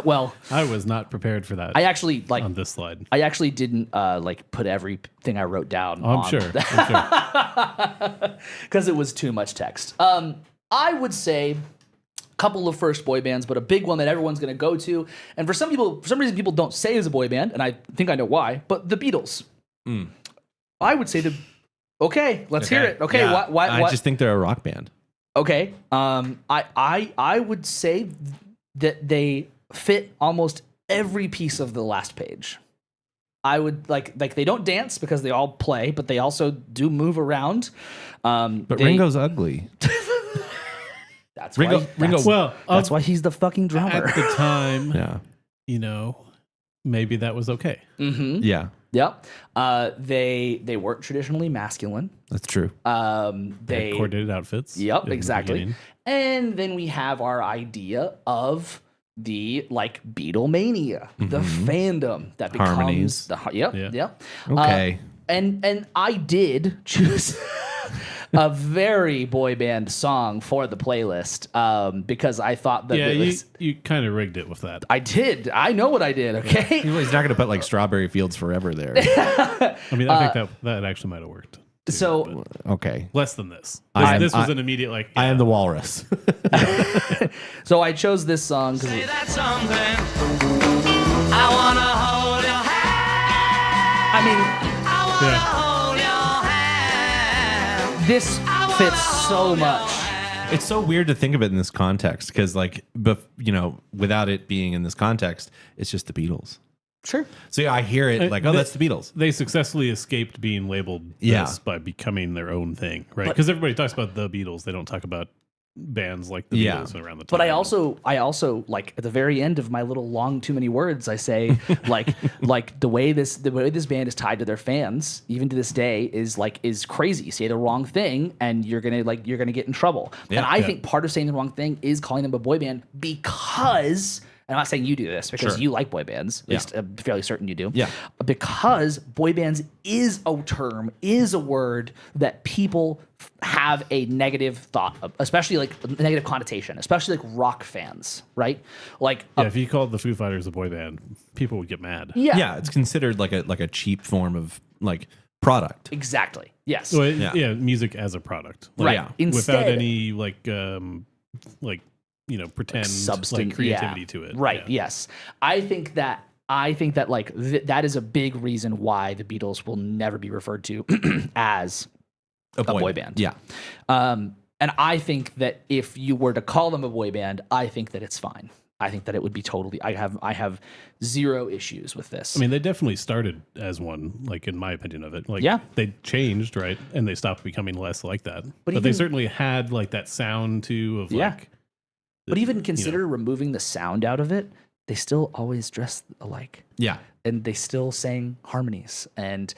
Well, I was not prepared for that I actually like. on this slide. I actually didn't like put everything I wrote down. Oh, I'm sure. Because it was too much text. I would say couple of first boy bands, but a big one that everyone's going to go to. And for some reason, people don't say is a boy band, and I think I know why. But the Beatles. I would say Okay, let's hear it. Okay, Yeah. why? I just think they're a rock band. Okay, I would say that they fit almost every piece of the last page. I would like they don't dance because they all play, but they also do move around. But Ringo's ugly. That's Ringo- why. Ringo- That's, Well, that's why he's the fucking drummer. at the time, Yeah. you know, maybe that was okay. Yeah. Yep. They weren't traditionally masculine. That's true. They had coordinated outfits. Yep, in the exactly. beginning. And then we have our idea of the like Beatlemania, the fandom that becomes Harmonies. Yep. Okay. And I did choose a very boy band song for the playlist because I thought that Yeah, it was. you kind of rigged it with that. I did. I know what I did. Okay. He's not going to put like Strawberry Fields Forever there. I mean, I think that actually might have worked. So Okay. Less than this. I am- This was I- an immediate like. I am the walrus. so I chose this song because Say that something. I wanna hold your hand. I mean I wanna Yeah. hold your hand. this fits so much. It's so weird to think of it in this context because, like, without it being in this context, it's just the Beatles. Sure. So yeah, I hear it like, oh, that's the Beatles. They successfully escaped being labeled Yeah. this by becoming their own thing, right? Because everybody talks about the Beatles, they don't talk about bands like the Yeah. Beatles around the time. But I also like at the very end of my little long too many words, I say like the way this band is tied to their fans, even to this day, is crazy. Say the wrong thing and you're gonna get in trouble. Yeah. And I think part of saying the wrong thing is calling them a boy band because. I'm not saying you do this because Sure. you like boy bands. At Yeah. least I'm fairly certain you do. Yeah. Because boy bands is a term, is a word that people have a negative thought of, especially like a negative connotation, especially like rock fans, right? Like, yeah, if you called the Foo Fighters a boy band, people would get mad. yeah, It's considered like a cheap form of like product. exactly. Yes. So Yeah. music as a product, Right. Yeah. Instead, without any pretend substance, like creativity to it. Right. Yeah. Yes. I think that like that is a big reason why the Beatles will never be referred to as a boy band. Yeah. And I think that if you were to call them a boy band, I think that it's fine. I think that it would be totally. I have zero issues with this. I mean, they definitely started as one, like in my opinion of it. Like, Yeah. they changed, right, and they stopped becoming less like that. But they even- certainly had like that sound too of Yeah. like. but even you know. consider removing the sound out of it, they still always dress alike. Yeah. And they still sang harmonies and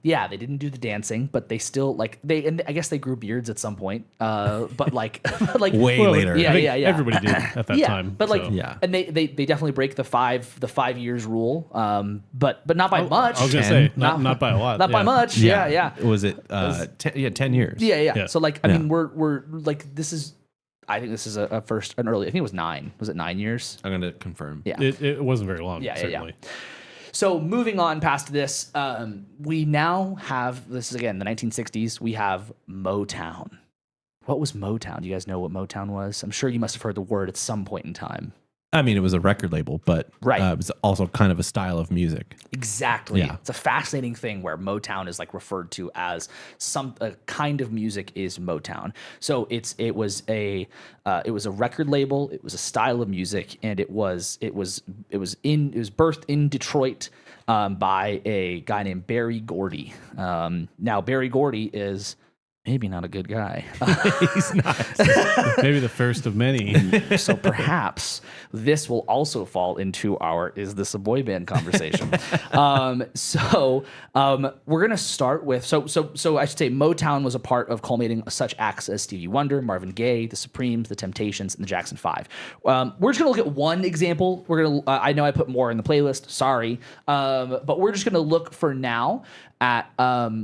Yeah. they didn't do the dancing, but they still and I guess they grew beards at some point. But like Way Well, later. Yeah, I think yeah. everybody did at that time. But like, so. Yeah. and they definitely break the 5 years rule. But not by much. I was gonna say not by a lot. Not by yeah. much. Yeah. Was it 10 years? Yeah. Yeah. So like, I mean, we're like, this is. I think this is an early. I think it was 9. Was it 9 years? I'm going to confirm. Yeah. It wasn't very long. Yeah. certainly. So moving on past this, we now have, this is again the 1960s, we have Motown. What was Motown? Do you guys know what Motown was? I'm sure you must have heard the word at some point in time. I mean, it was a record label, but Right. it was also kind of a style of music. Exactly. Yeah. It's a fascinating thing where Motown is like referred to as a kind of music is Motown. So it was a record label, it was a style of music, and it was birthed in Detroit by a guy named Berry Gordy. Now Berry Gordy is maybe not a good guy. He's not. Maybe the first of many. So perhaps this will also fall into our "is this a boy band" conversation. We're gonna start with so I should say Motown was a part of culminating such acts as Stevie Wonder, Marvin Gaye, the Supremes, the Temptations, and the Jackson 5. We're just gonna look at one example. We're gonna I know I put more in the playlist. Sorry, but we're just gonna look for now at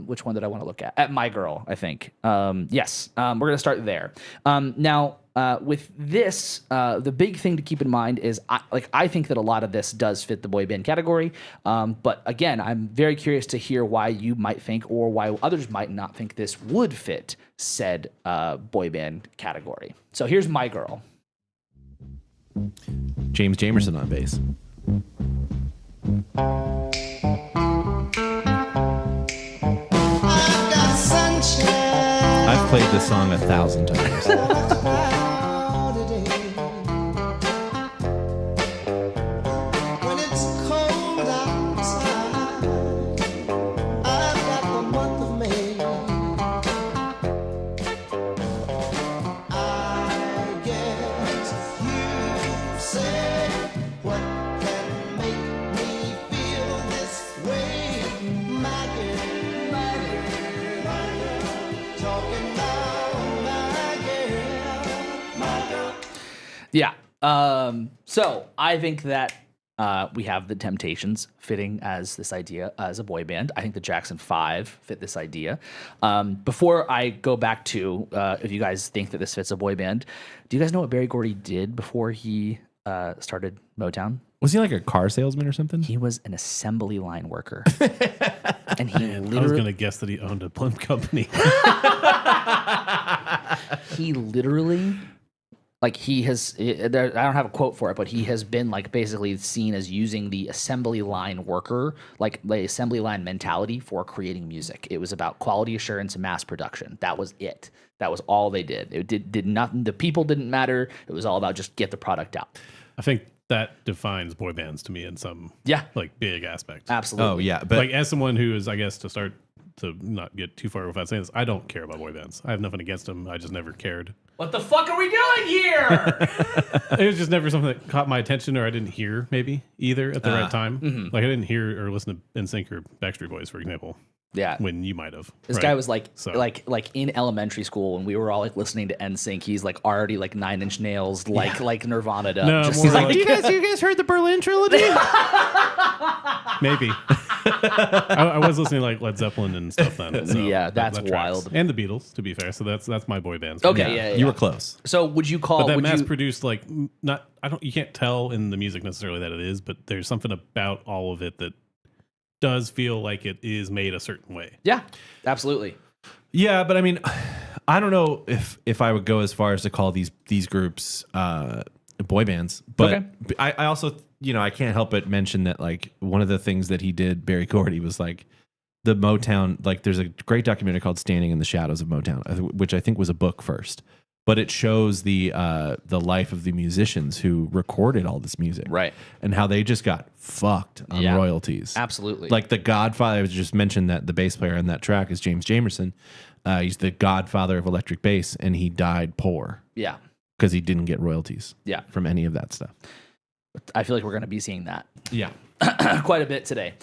which one did I want to look at? At My Girl, I think. Yes, we're gonna start there. Now, with this, the big thing to keep in mind is I think that a lot of this does fit the boy band category. But again, I'm very curious to hear why you might think or why others might not think this would fit said boy band category. So here's My Girl. James Jamerson on bass. I've played this song 1,000 times. When it's cold outside, I've got the month of May. I guess you say what can make me feel this way, my girl, talking about my girl. Yeah. So I think that we have the Temptations fitting as this idea as a boy band. I think the Jackson 5 fit this idea. Before I go back to if you guys think that this fits a boy band, do you guys know what Berry Gordy did before he started Motown? Was he like a car salesman or something? He was an assembly line worker. And he I was literally gonna guess that he owned a blimp company. he literally like he has I don't have a quote for it, but he has been like basically seen as using the assembly line worker, like the assembly line mentality for creating music. It was about quality assurance and mass production. That was it. That was all they did. It did nothing. The people didn't matter. It was all about just get the product out. I think that defines boy bands to me in some like big aspect. Absolutely. Oh yeah, but Like as someone who is, I guess, to not get too far without saying this, I don't care about boy bands. I have nothing against them. I just never cared. What the fuck are we doing here? It was just never something that caught my attention, or I didn't hear maybe either at the right time. Like I didn't hear or listen to NSYNC or Backstreet Boys, for example, Yeah. when you might have. This right? guy was like, So- like in elementary school when we were all like listening to NSYNC. He's like already like 9 Inch Nails, like Nirvana. Up. No, Just more like, like- you guys heard the Berlin trilogy? maybe. I was listening to like Led Zeppelin and stuff then. So Yeah, that's tracks. wild. And the Beatles, to be fair. So that's my boy bands. Okay, yeah. You were close. So would you call? But that would mass you, produced, like, not, you can't tell in the music necessarily that it is, but there's something about all of it that does feel like it is made a certain way. Yeah, absolutely. Yeah, but I mean, I don't know if I would go as far as to call these groups boy bands. But Okay. I also, I can't help but mention that like one of the things that he did, Berry Gordy, was like the Motown. Like, there's a great documentary called "Standing in the Shadows of Motown," which I think was a book first. but it shows the life of the musicians who recorded all this music, Right. and how they just got fucked on Yeah. royalties. Absolutely. Like the Godfather. I just mentioned that the bass player on that track is James Jamerson. He's the godfather of electric bass, and he died poor Yeah. because he didn't get royalties. Yeah. From any of that stuff. I feel like we're going to be seeing that Yeah. quite a bit today.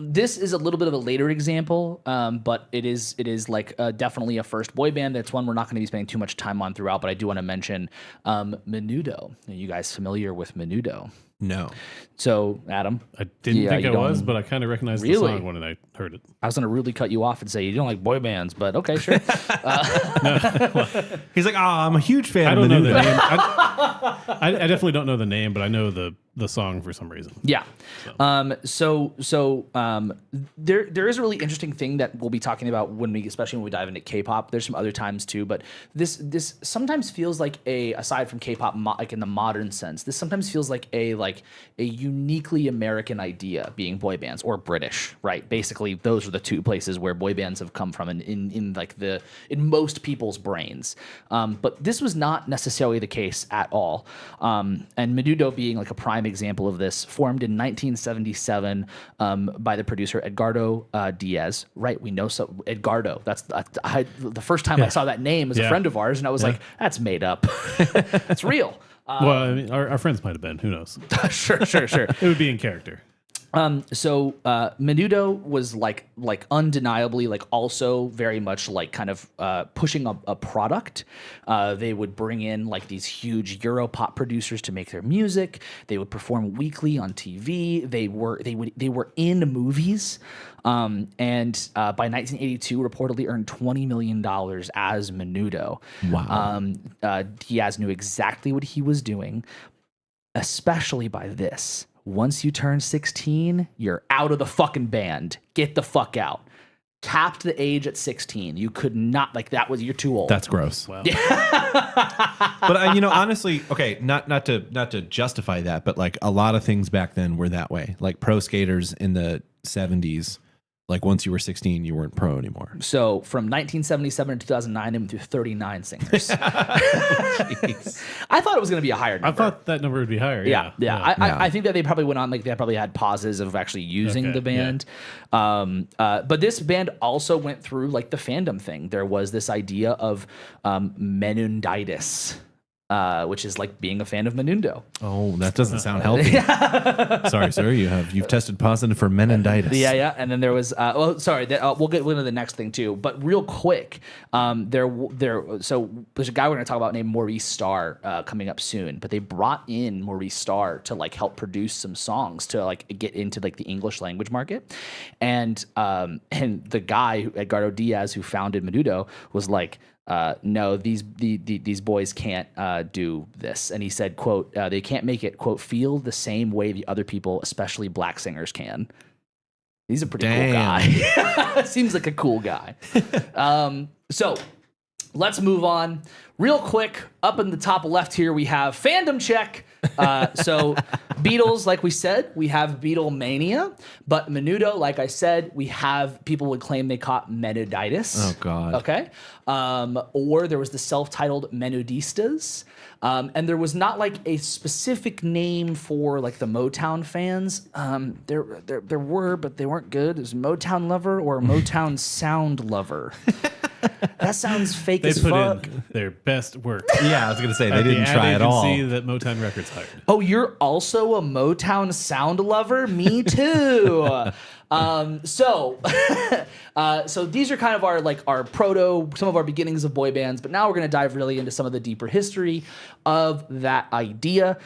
This is a little bit of a later example, but it is like definitely a first boy band. That's one we're not going to be spending too much time on throughout, but I do want to mention Menudo. Are you guys familiar with Menudo? No. So, Adam, I didn't Yeah, think you I was, don't- but I kind of recognized the Really? song when I heard it. I was going to rudely cut you off and say you don't like boy bands, but okay, sure. He's like, oh, I'm a huge fan I of don't know Menudo. the name. I definitely don't know the name, but I know the song for some reason. Yeah. So there is a really interesting thing that we'll be talking about especially when we dive into K-pop. There's some other times too, but this sometimes feels like aside from K-pop, like in the modern sense, this sometimes feels like a uniquely American idea, being boy bands, or British, right? Basically, those are the two places where boy bands have come from in most people's brains. But this was not necessarily the case at all. And Menudo being like a prime example of this, formed in 1977 by the producer Edgardo Diaz. Right, we know so Edgardo. The first time I saw that name as a Yeah. friend of ours, and I was like, that's made up. It's real. Well, I mean, our friends might have been. Who knows? Sure. It would be in character. So Menudo was like undeniably like also very much like kind of pushing a product. They would bring in like these huge Europop producers to make their music. They would perform weekly on TV. They were in movies. And by 1982, reportedly earned $20 million as Menudo. Wow. Diaz knew exactly what he was doing, especially by this. Once you turn 16, you're out of the fucking band. Get the fuck out. Capped the age at 16. You could not, you're too old. That's gross. Wow. But honestly, okay, not to justify that, but like a lot of things back then were that way. Like pro skaters in the 70s, like once you were 16, you weren't pro anymore. So from 1977 to 2009, they went through 39 singers. I thought it was going to be a higher number. I thought that number would be higher. Yeah. Yeah. I think that they probably went on, like they probably had pauses of actually using Okay, the band. But this band also went through like the fandom thing. There was this idea of meningitis, which is like being a fan of Menudo. Oh, that doesn't sound healthy. Sorry, sir. You've tested positive for meningitis. Yeah. And then there was, we'll get into the next thing too. But real quick, so there's a guy we're going to talk about named Maurice Starr coming up soon. But they brought in Maurice Starr to like help produce some songs to like get into like the English language market. And the guy, Edgardo Diaz, who founded Menudo, was like, no, these boys can't do this. And he said, quote, they can't make it, quote, feel the same way the other people, especially black singers, can. He's a pretty cool guy. Seems like a cool guy. So let's move on. Real quick, up in the top left here, we have fandom check. So Beatles, like we said, we have Beatlemania. But Menudo, like I said, people would claim they caught meningitis. Oh, God. Okay. Or there was the self-titled Menudistas. And there was not like a specific name for like the Motown fans. There were, but they weren't good. It was Motown Lover or Motown Sound Lover. That sounds fake They as put fuck. in their best work. Yeah, I was gonna say they At the didn't ad try at all. agency that Motown Records hired. Oh, you're also a Motown Sound Lover? Me too. So these are kind of some of our beginnings of boy bands, but now we're going to dive really into some of the deeper history of that idea.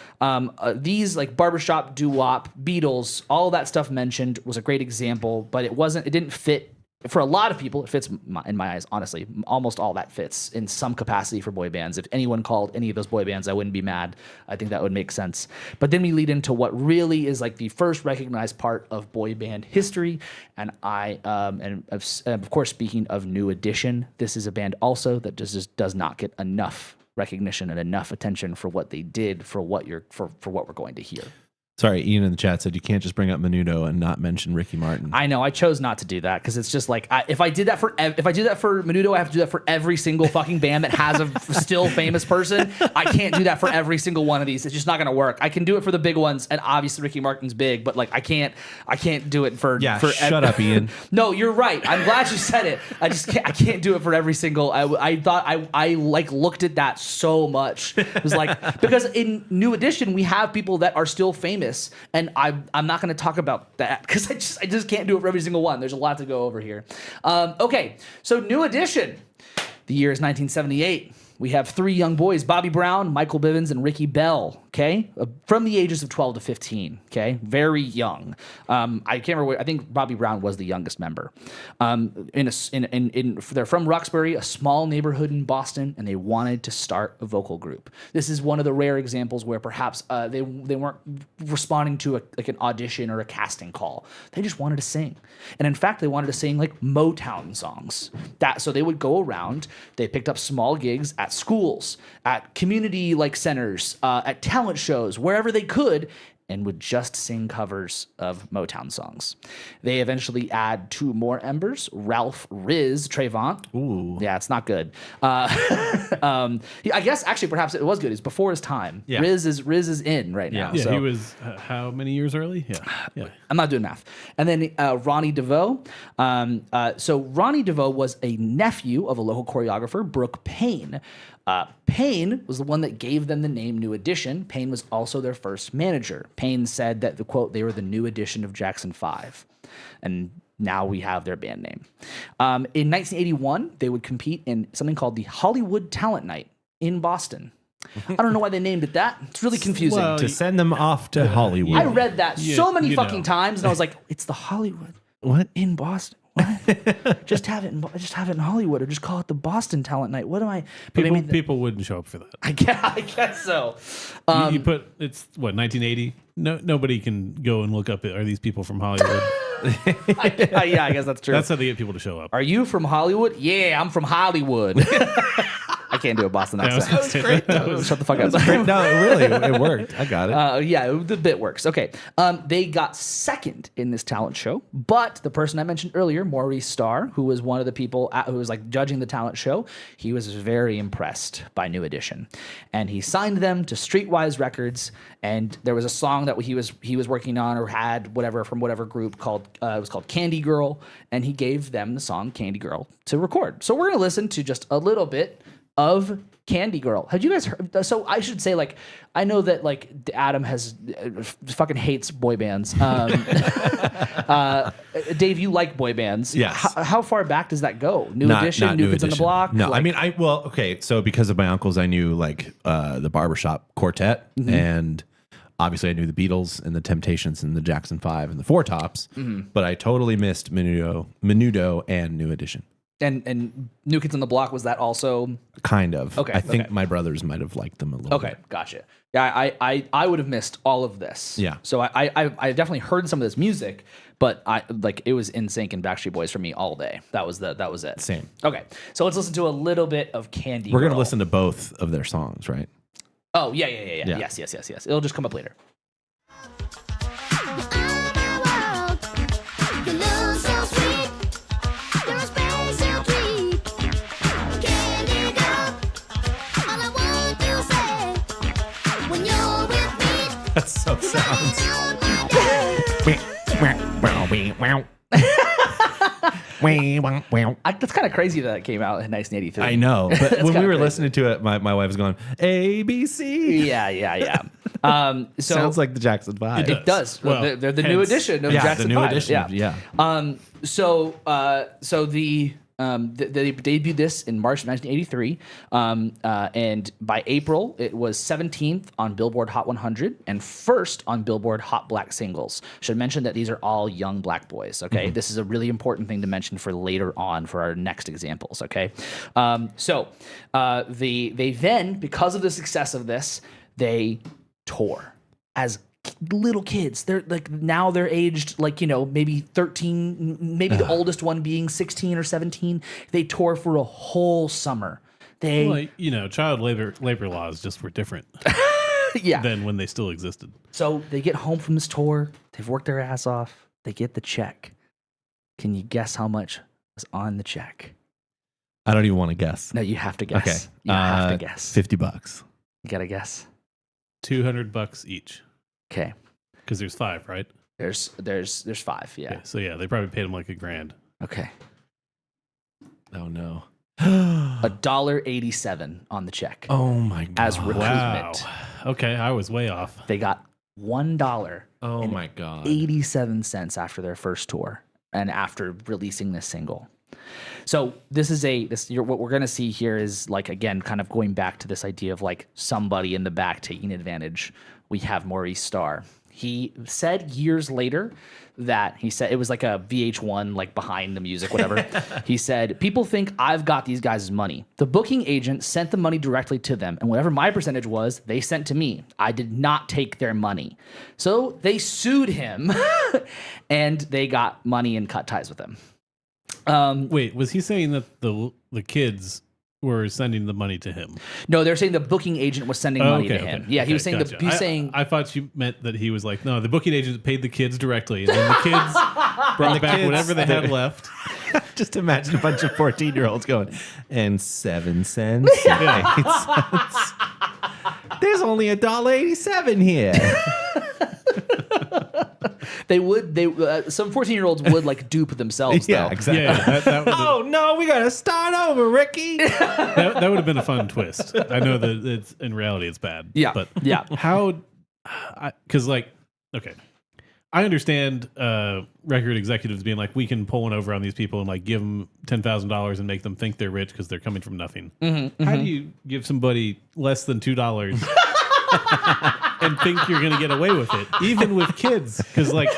These like barbershop, doo-wop, Beatles, all that stuff mentioned was a great example, but it didn't fit. For a lot of people, it fits in my eyes, honestly. Almost all that fits in some capacity for boy bands. If anyone called any of those boy bands, I wouldn't be mad. I think that would make sense. But then we lead into what really is like the first recognized part of boy band history. And of course, speaking of New Edition, this is a band also that just does not get enough recognition and enough attention for what they did for what we're going to hear. Sorry, Ian in the chat said you can't just bring up Menudo and not mention Ricky Martin. I know. I chose not to do that because it's just like if I did that for Menudo, I have to do that for every single fucking band that has a still famous person. I can't do that for every single one of these. It's just not going to work. I can do it for the big ones, and obviously Ricky Martin's big, but like I can't do it for Shut up, Ian. No, you're right. I'm glad you said it. I can't do it for every single. I thought I like looked at that so much. It was like because in New Edition we have people that are still famous. And I'm not going to talk about that because I just can't do it for every single one. There's a lot to go over here. Okay, so New Edition. The year is 1978. We have three young boys, Bobby Brown, Michael Bivins, and Ricky Bell, okay? From the ages of 12 to 15, okay? Very young. I can't remember, I think Bobby Brown was the youngest member. They're from Roxbury, a small neighborhood in Boston, and they wanted to start a vocal group. This is one of the rare examples where perhaps they weren't responding to an audition or a casting call. They just wanted to sing. And in fact, they wanted to sing like Motown songs. So they would go around, they picked up small gigs at schools, at community like centers, at talent shows, wherever they could, and would just sing covers of Motown songs. They eventually add two more members, Ralph Riz Trevant. Ooh. Yeah, it's not good. I guess actually perhaps it was good. It's before his time. Yeah. Riz is in right now. Yeah, so. he was how many years early? Yeah. I'm not doing math. And then Ronnie DeVoe. So Ronnie DeVoe was a nephew of a local choreographer, Brooke Payne. Payne was the one that gave them the name New Edition. Payne was also their first manager. Payne said that, the quote, they were the new edition of Jackson 5. And now we have their band name. In 1981, they would compete in something called the Hollywood Talent Night in Boston. I don't know why they named it that. It's really confusing. Well, To send them off to Hollywood. I read that so many fucking know. times, and I was like, it's the Hollywood. What? In Boston. What? just have it in Hollywood, or just call it the Boston Talent Night. What am I? But People wouldn't show up for that. I guess so. You put it's what 1980. Nobody can go and look up. Are these people from Hollywood? Yeah, I guess that's true. That's how they get people to show up. Are you from Hollywood? Yeah, I'm from Hollywood. I can't do a Boston accent. That was great. Shut the fuck up. No, it worked. I got it. Yeah, the bit works. Okay. They got second in this talent show, but the person I mentioned earlier, Maurice Starr, who was one of the people who was like judging the talent show, he was very impressed by New Edition, and he signed them to Streetwise Records. And there was a song that he was working on or had whatever from whatever group called it was called Candy Girl, and he gave them the song Candy Girl to record. So we're gonna listen to just a little bit of Candy Girl. Have you guys heard? So I should say, like, I know that like Adam has fucking hates boy bands. Dave, you like boy bands. Yes. How far back does that go? New Edition, New Kids on the Block. No, like, I mean, okay. So because of my uncles, I knew like the Barbershop Quartet, and obviously I knew the Beatles and the Temptations and the Jackson 5 and the Four Tops. But I totally missed Menudo and New Edition. And New Kids on the Block, was that also? Kind of. Okay, I think okay. my brothers might have liked them a little Okay, bit. gotcha. Yeah, I would have missed all of this. Yeah. So I definitely heard some of this music, but it was NSYNC and Backstreet Boys for me all day. That was it. Same. Okay, so let's listen to a little bit of Candy We're Girl. going to listen to both of their songs, right? Oh, yeah. Yeah. Yes. It'll just come up later. That's so sounds. That's kind of crazy that it came out in 1983. I know, but when we kinda were crazy. listening to it, my wife was going A B C. Yeah. So Sounds like the Jackson 5. it does. Well, They're the new hence- edition of Yeah, Jackson the new 5. edition. Yeah. So they debuted this in March of 1983, and by April it was 17th on Billboard Hot 100 and first on Billboard Hot Black Singles. Should mention that these are all young black boys. Okay, this is a really important thing to mention for later on for our next examples. Okay, they then, because of the success of this, they tour as little kids. They're like, now they're aged like, maybe 13, maybe the oldest one being 16 or 17. They tour for a whole summer. Well, child labor laws just were different. Yeah. than when they still existed. So they get home from this tour. They've worked their ass off. They get the check. Can you guess how much was on the check? I don't even want to guess. No, you have to guess. Okay. You have to guess. $50. You got to guess. $200 each Okay. because there's 5, right? There's 5. Yeah. Okay, so yeah, they probably paid him like $1,000. Okay. Oh no. $1.87 on the check Oh my god. as recruitment. Wow. Okay, I was way off. They got $1.87 Oh my god. after their first tour and after releasing this single. So what we're going to see here is like, again, kind of going back to this idea of like somebody in the back taking advantage. We have Maurice Starr. He said years later that he said it was like a VH1, like behind the music, whatever. He said, people think I've got these guys' money. The booking agent sent the money directly to them. And whatever my percentage was, they sent to me. I did not take their money. So they sued him and they got money and cut ties with him. Wait, was he saying that the kids were sending the money to him? No, they're saying the booking agent was sending money to him. Yeah, he was saying gotcha. he's saying I thought you meant that he was like, no, the booking agent paid the kids directly, and then the kids brought back kids- whatever they had left. Just imagine a bunch of 14-year-olds going, and 7 cents, and 8 cents. There's only $1.87 here. some 14-year-olds would like dupe themselves Yeah, though. exactly. Yeah, that would Oh no, we gotta start over, Ricky. that would have been a fun twist. I know that it's in reality it's bad. Yeah, but yeah. how? Because okay, I understand record executives being like, we can pull one over on these people and like give them $10,000 and make them think they're rich because they're coming from nothing. How do you give somebody less than $2 and think you're going to get away with it, even with kids? Because like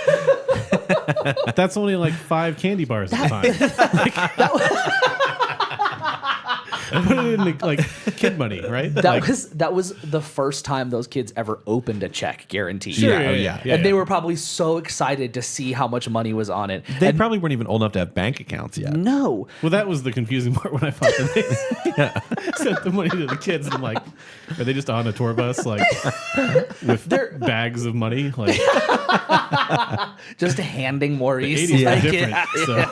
that's only like 5 candy bars at a time. Put it in like kid money, right? That was the first time those kids ever opened a check, guaranteed. Sure, Yeah. And they were probably so excited to see how much money was on it. They And probably weren't even old enough to have bank accounts yet. no, Well, that was the confusing part when I thought that they sent the money to the kids. And I'm like, are they just on a tour bus, like with bags of money? Like, just handing Maurice. 80s like, are different. So.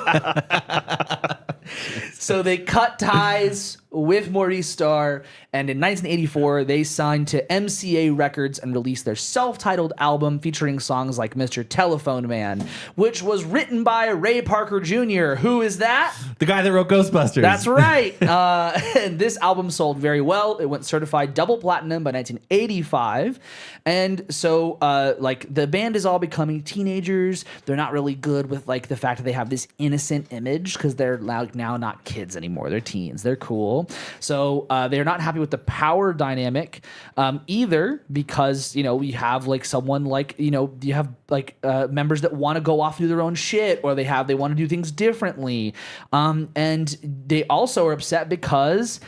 So they cut ties with Maurice Starr, and in 1984, they signed to MCA Records and released their self-titled album featuring songs like Mr. Telephone Man, which was written by Ray Parker Jr. Who is that? The guy that wrote Ghostbusters. That's right. And this album sold very well. It went certified double platinum by 1985. And so, like, the band is all becoming teenagers. They're not really good with, like, the fact that they have this innocent image because they're like now not kids anymore. They're teens. They're cool. So they're not happy with the power dynamic either because, you know, you have, like, someone like, you know, you have, like, members that want to go off and do their own shit, or they want to do things differently. And they also are upset because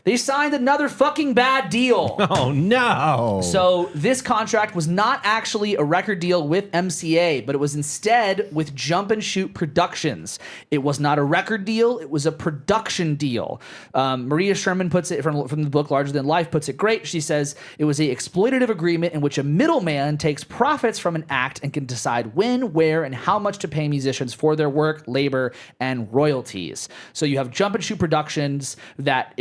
they signed another fucking bad deal. Oh no. So this contract was not actually a record deal with MCA, but it was instead with Jump and Shoot Productions. It was not a record deal, it was a production deal. Maria Sherman puts it from the book Larger Than Life, puts it great. She says it was a exploitative agreement in which a middleman takes profits from an act and can decide when, where, and how much to pay musicians for their work, labor, and royalties. So you have Jump and Shoot Productions that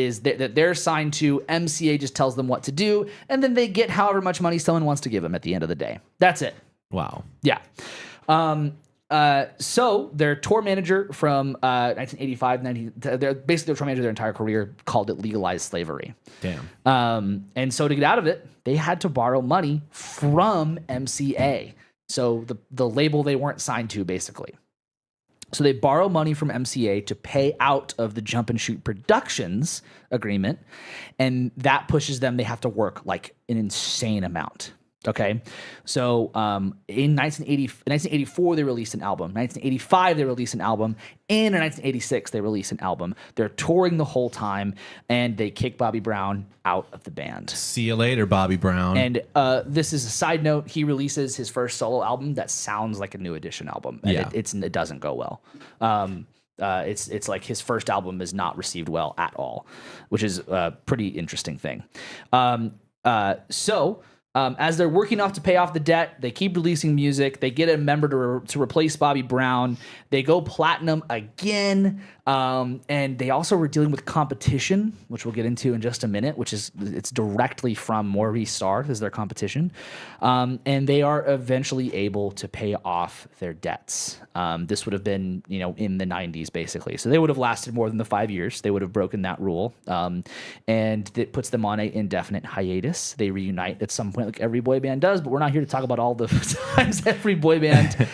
they're signed to. MCA just tells them what to do, and then they get however much money someone wants to give them at the end of the day. That's it. Wow. Yeah. So their tour manager from 1985, they're basically their tour manager their entire career called it legalized slavery. Damn. And so to get out of it, they had to borrow money from MCA. So the label they weren't signed to, basically. So they borrow money from MCA to pay out of the Jump and Shoot Productions agreement, and that pushes them. They have to work like an insane amount. Okay, so in 1984 they released an album. 1985 they released an album, and in 1986 they released an album. They're touring the whole time, and they kick Bobby Brown out of the band. See you later, Bobby Brown. And this is a side note. He releases his first solo album that sounds like a New Edition album, and Yeah. it doesn't go well. It's like his first album is not received well at all, which is a pretty interesting thing. So As they're working off to pay off the debt, they keep releasing music. They get a member to replace Bobby Brown. They go platinum again. And they also were dealing with competition, which we'll get into in just a minute, it's directly from Maurice Starr as their competition. And they are eventually able to pay off their debts. This would have been, in the 90s, basically. So they would have lasted more than the 5 years. They would have broken that rule. And it puts them on an indefinite hiatus. They reunite at some point, like every boy band does, but we're not here to talk about all the times every boy band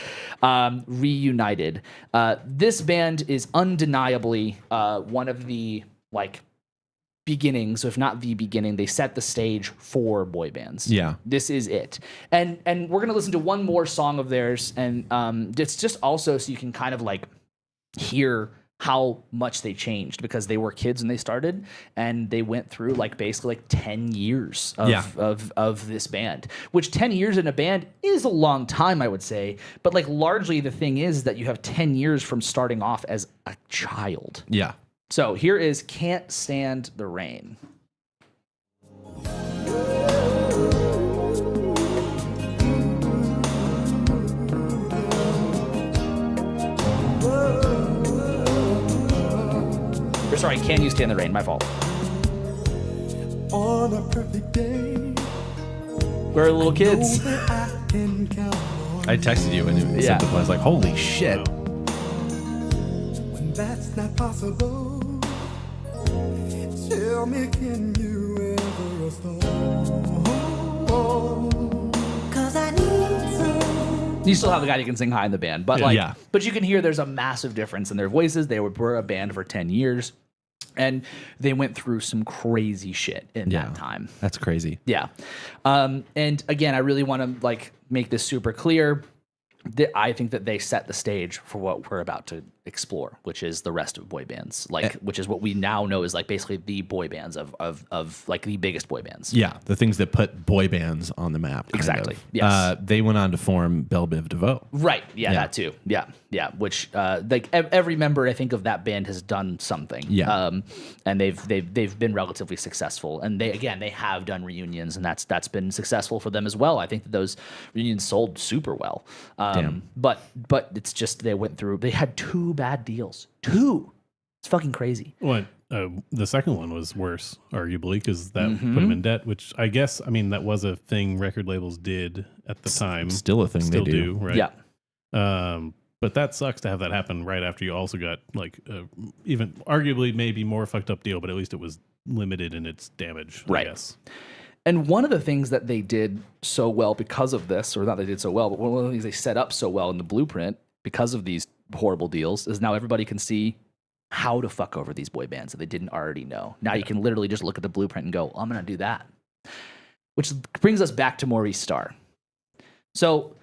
reunited. This band is undeniably one of the beginnings, if not the beginning. They set the stage for boy bands. Yeah. This is it. And we're gonna listen to one more song of theirs, and it's just also so you can kind of hear how much they changed, because they were kids when they started, and they went through basically 10 years of this band, which 10 years in a band is a long time, I would say. But largely the thing is that you have 10 years from starting off as a child. Yeah. So here is Can't Stand the Rain. Sorry, Can You Stand the Rain? My fault. On a perfect day, We're little kids. I can count on I texted you and it Yeah. said the play. I was like, holy shit. when that's not possible. Tell me, can you ever restore? 'Cause I need some. You still have the guy who can sing high in the band, but Yeah. but you can hear there's a massive difference in their voices. They were a band for 10 years, and they went through some crazy shit in that time. That's crazy. Yeah. And again, I really want to make this super clear. I think that they set the stage for what we're about to explore, which is the rest of boy bands, which is what we now know is basically the boy bands of the biggest boy bands. Yeah, the things that put boy bands on the map. kind Exactly, of. yes. They went on to form Belle Biv DeVoe. Right. Yeah, Yeah. that too. Yeah. Which every member I think of that band has done something. Yeah. And they've been relatively successful. And they have done reunions, and that's been successful for them as well. I think that those reunions sold super well. Damn. But it's just they had 2 bad deals. 2. It's fucking crazy. What? The second one was worse, arguably, because that put him in debt, which I guess, that was a thing record labels did at the time. Still a thing Still they do. right? Yeah. But that sucks to have that happen right after you also got even arguably maybe more fucked up deal, but at least it was limited in its damage, Right. I guess. And one of the things that they did so well because of this, or not they did so well, but one of the things they set up so well in the blueprint because of these horrible deals is now everybody can see how to fuck over these boy bands that they didn't already know. Now you can literally just look at the blueprint and go, I'm going to do that. Which brings us back to Maurice Starr. So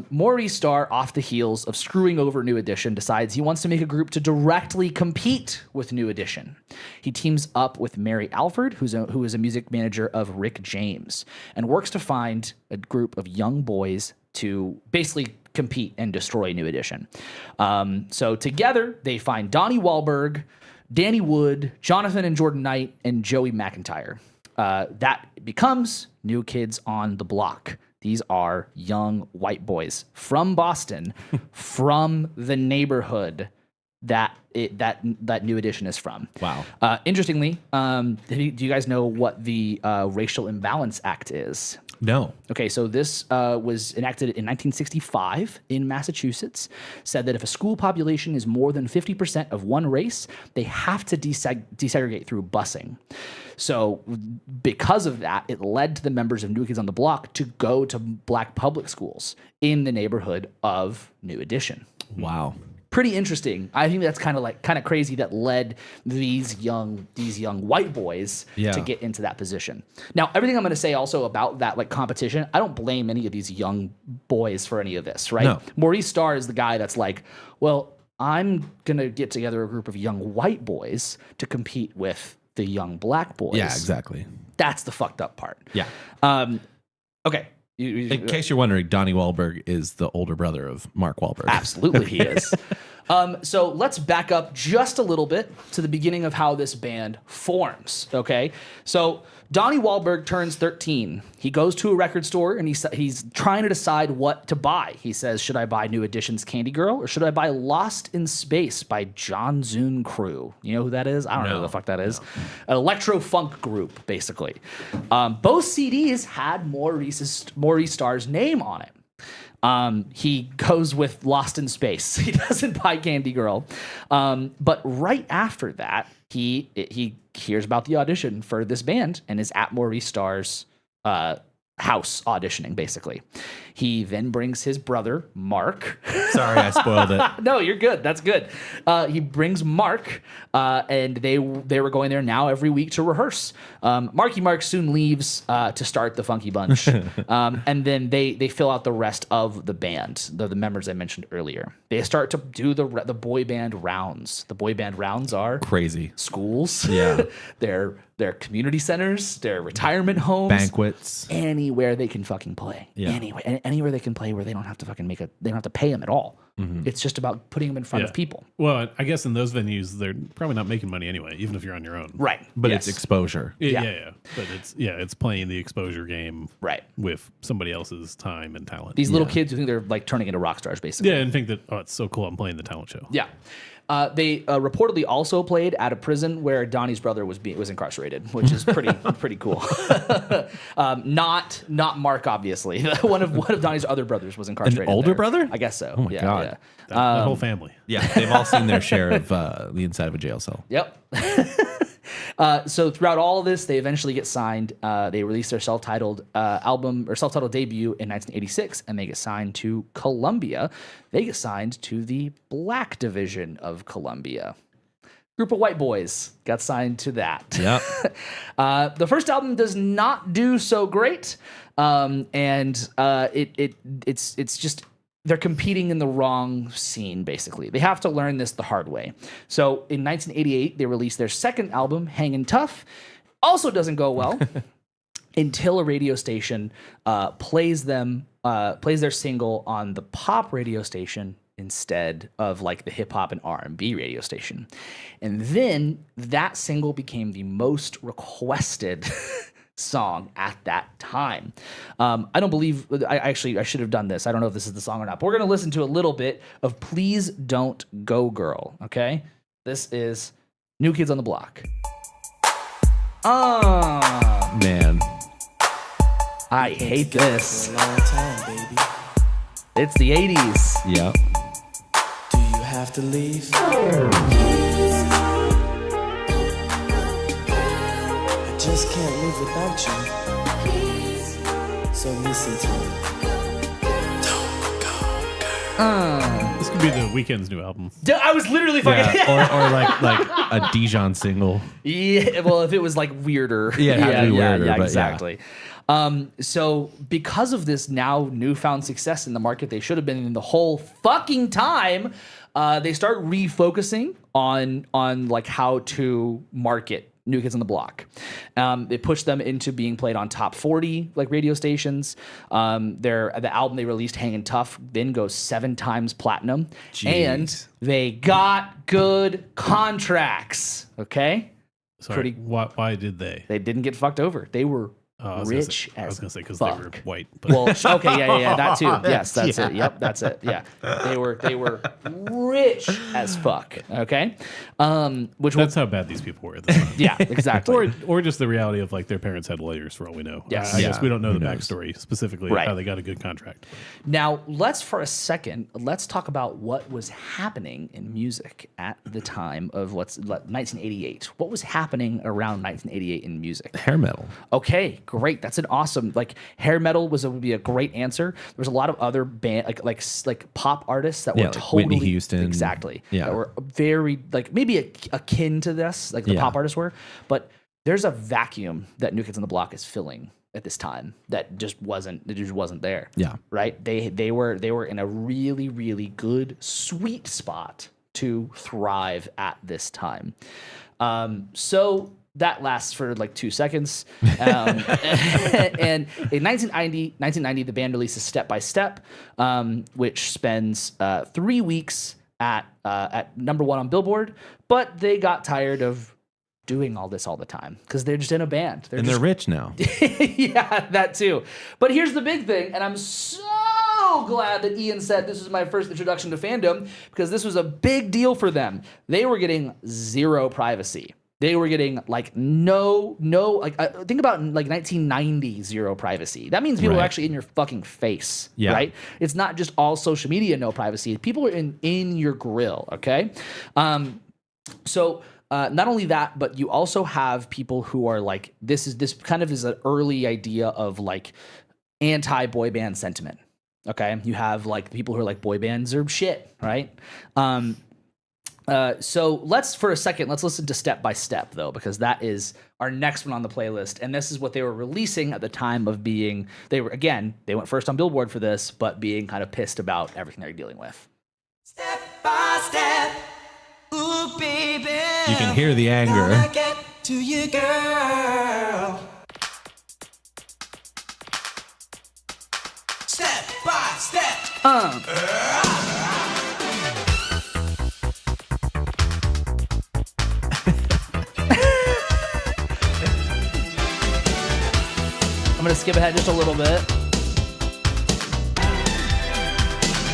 Maurice Starr, off the heels of screwing over New Edition, decides he wants to make a group to directly compete with New Edition. He teams up with Mary Alford, who is a music manager of Rick James, and works to find a group of young boys to basically compete and destroy New Edition. So together, they find Donnie Wahlberg, Danny Wood, Jonathan and Jordan Knight, and Joey McIntyre. That becomes New Kids on the Block. These are young white boys from Boston, from the neighborhood that New Edition is from. Wow. Interestingly, do you guys know what the Racial Imbalance Act is? No. Okay, so this was enacted in 1965 in Massachusetts. Said that if a school population is more than 50% of one race, they have to desegregate through busing. So because of that, it led to the members of New Kids on the Block to go to black public schools in the neighborhood of New Edition. Wow. Pretty interesting. I think that's kind of crazy that led these young white boys Yeah. to get into that position. Now, everything I'm going to say also about that competition, I don't blame any of these young boys for any of this, right? No. Maurice Starr is the guy that's like, well, I'm going to get together a group of young white boys to compete with the young black boys. Yeah, exactly. That's the fucked up part. Yeah. Okay. In case you're wondering, Donnie Wahlberg is the older brother of Mark Wahlberg. Absolutely, he is. So let's back up just a little bit to the beginning of how this band forms. Okay, so Donnie Wahlberg turns 13. He goes to a record store and he's trying to decide what to buy. He says, should I buy New Edition's Candy Girl or should I buy Lost in Space by John Zoon Crew? You know who that is? I don't know who the fuck that is. An electro funk group, basically. Both CDs had Maurice Starr's name on it. He goes with Lost in Space. He doesn't buy Candy Girl. But right after that, he hears about the audition for this band and is at Maurice Starr's house auditioning, basically. He then brings his brother, Mark. Sorry, I spoiled it. No, you're good. That's good. He brings Mark, and they were going there now every week to rehearse. Marky Mark soon leaves to start the Funky Bunch, and then they fill out the rest of the band, the members I mentioned earlier. They start to do the boy band rounds. The boy band rounds are Crazy. schools, Yeah. their community centers, their retirement homes, Banquets. anywhere they can fucking play. Yeah. Anywhere they can play where they don't have to fucking they don't have to pay them at all. It's just about putting them in front of people. Well, I guess in those venues, they're probably not making money anyway, even if you're on your own. Right. But Yes. it's exposure. Yeah. But it's playing the exposure game Right. with somebody else's time and talent. These little kids who think they're like turning into rock stars, basically. Yeah, and think that, oh, it's so cool, I'm playing the talent show. Yeah. They reportedly also played at a prison where Donnie's brother was incarcerated, which is pretty cool. Not Mark, obviously. one of Donnie's other brothers was incarcerated. older there. brother? I guess so. Oh my God. Yeah. That whole family. Yeah, they've all seen their share of the inside of a jail cell. Yep. So throughout all of this, they eventually get signed. They release their self-titled album or self-titled debut in 1986, and they get signed to Columbia. They get signed to the Black division of Columbia. Group of white boys got signed to that. Yep. The first album does not do so great, and it's just they're competing in the wrong scene, basically. They have to learn this the hard way. So in 1988, they released their second album, Hangin' Tough. Also doesn't go well until a radio station plays their single on the pop radio station instead of like the hip hop and R&B radio station. And then that single became the most requested song at that time. I don't believe I should have done this. I don't know if this is the song or not, but we're going to listen to a little bit of Please Don't Go Girl. Okay. This is New Kids on the Block. Man. I hate this. A long time, baby. It's the 80s. Yep. Do you have to leave? I just can't live without you. So listen to me. This could be the Weeknd's new album. I was literally fucking Yeah. Or like a Dijon single. Yeah, well, if it was like weirder. Yeah, it had to be weirder, but yeah. exactly. So because of this now newfound success in the market, they should have been in the whole fucking time. They start refocusing on like how to market New Kids on the Block. They pushed them into being played on top 40 like radio stations. The album they released, Hangin' Tough, then goes 7 times platinum. Jeez. And they got good contracts. Okay. Sorry, why did they? They didn't get fucked over. They were I was gonna rich say- I was as going to say because fuck. they were white. But Well, okay, yeah, that too. Yes, that's it. Yep, that's it. Yeah, they were rich as fuck. Okay, which that's how bad these people were at the time. yeah, exactly. Or just the reality of like their parents had lawyers for all we know. Yes. I guess Yeah. we don't know Who the knows? backstory specifically Right. how they got a good contract. Now, let's talk about what was happening in music at the time of 1988. What was happening around 1988 in music? Hair metal. Okay, great. That's an awesome hair metal would be a great answer. There was a lot of other band like pop artists that were Yeah, like totally Whitney Houston. exactly. Yeah. That were very like maybe akin to this, like the Yeah. pop artists were. But there's a vacuum that New Kids on the Block is filling at this time that just wasn't there. Yeah. Right. They were in a really, really good sweet spot to thrive at this time. So that lasts for like 2 seconds. And in 1990, the band releases Step by Step, which spends 3 weeks at number 1 on Billboard, but they got tired of doing all this all the time because they're just in a band. And they're rich now. Yeah, that too. But here's the big thing, and I'm so glad that Ian said this was my first introduction to fandom because this was a big deal for them. They were getting zero privacy. They were getting like no, like think about like 1990 zero privacy. That means people are actually in your fucking face, right? It's not just all social media no privacy. People are in your grill, okay? So not only that, but you also have people who are like this kind of is an early idea of like anti boy band sentiment. Okay, you have like people who are like boy bands are shit, right? So let's listen to Step by Step though, because that is our next one on the playlist. And this is what they were releasing at the time of they went first on Billboard for this, but being kind of pissed about everything they're dealing with. Step by step, ooh baby, You can hear the anger. gonna get to you, girl. Step by step. I'm gonna skip ahead just a little bit.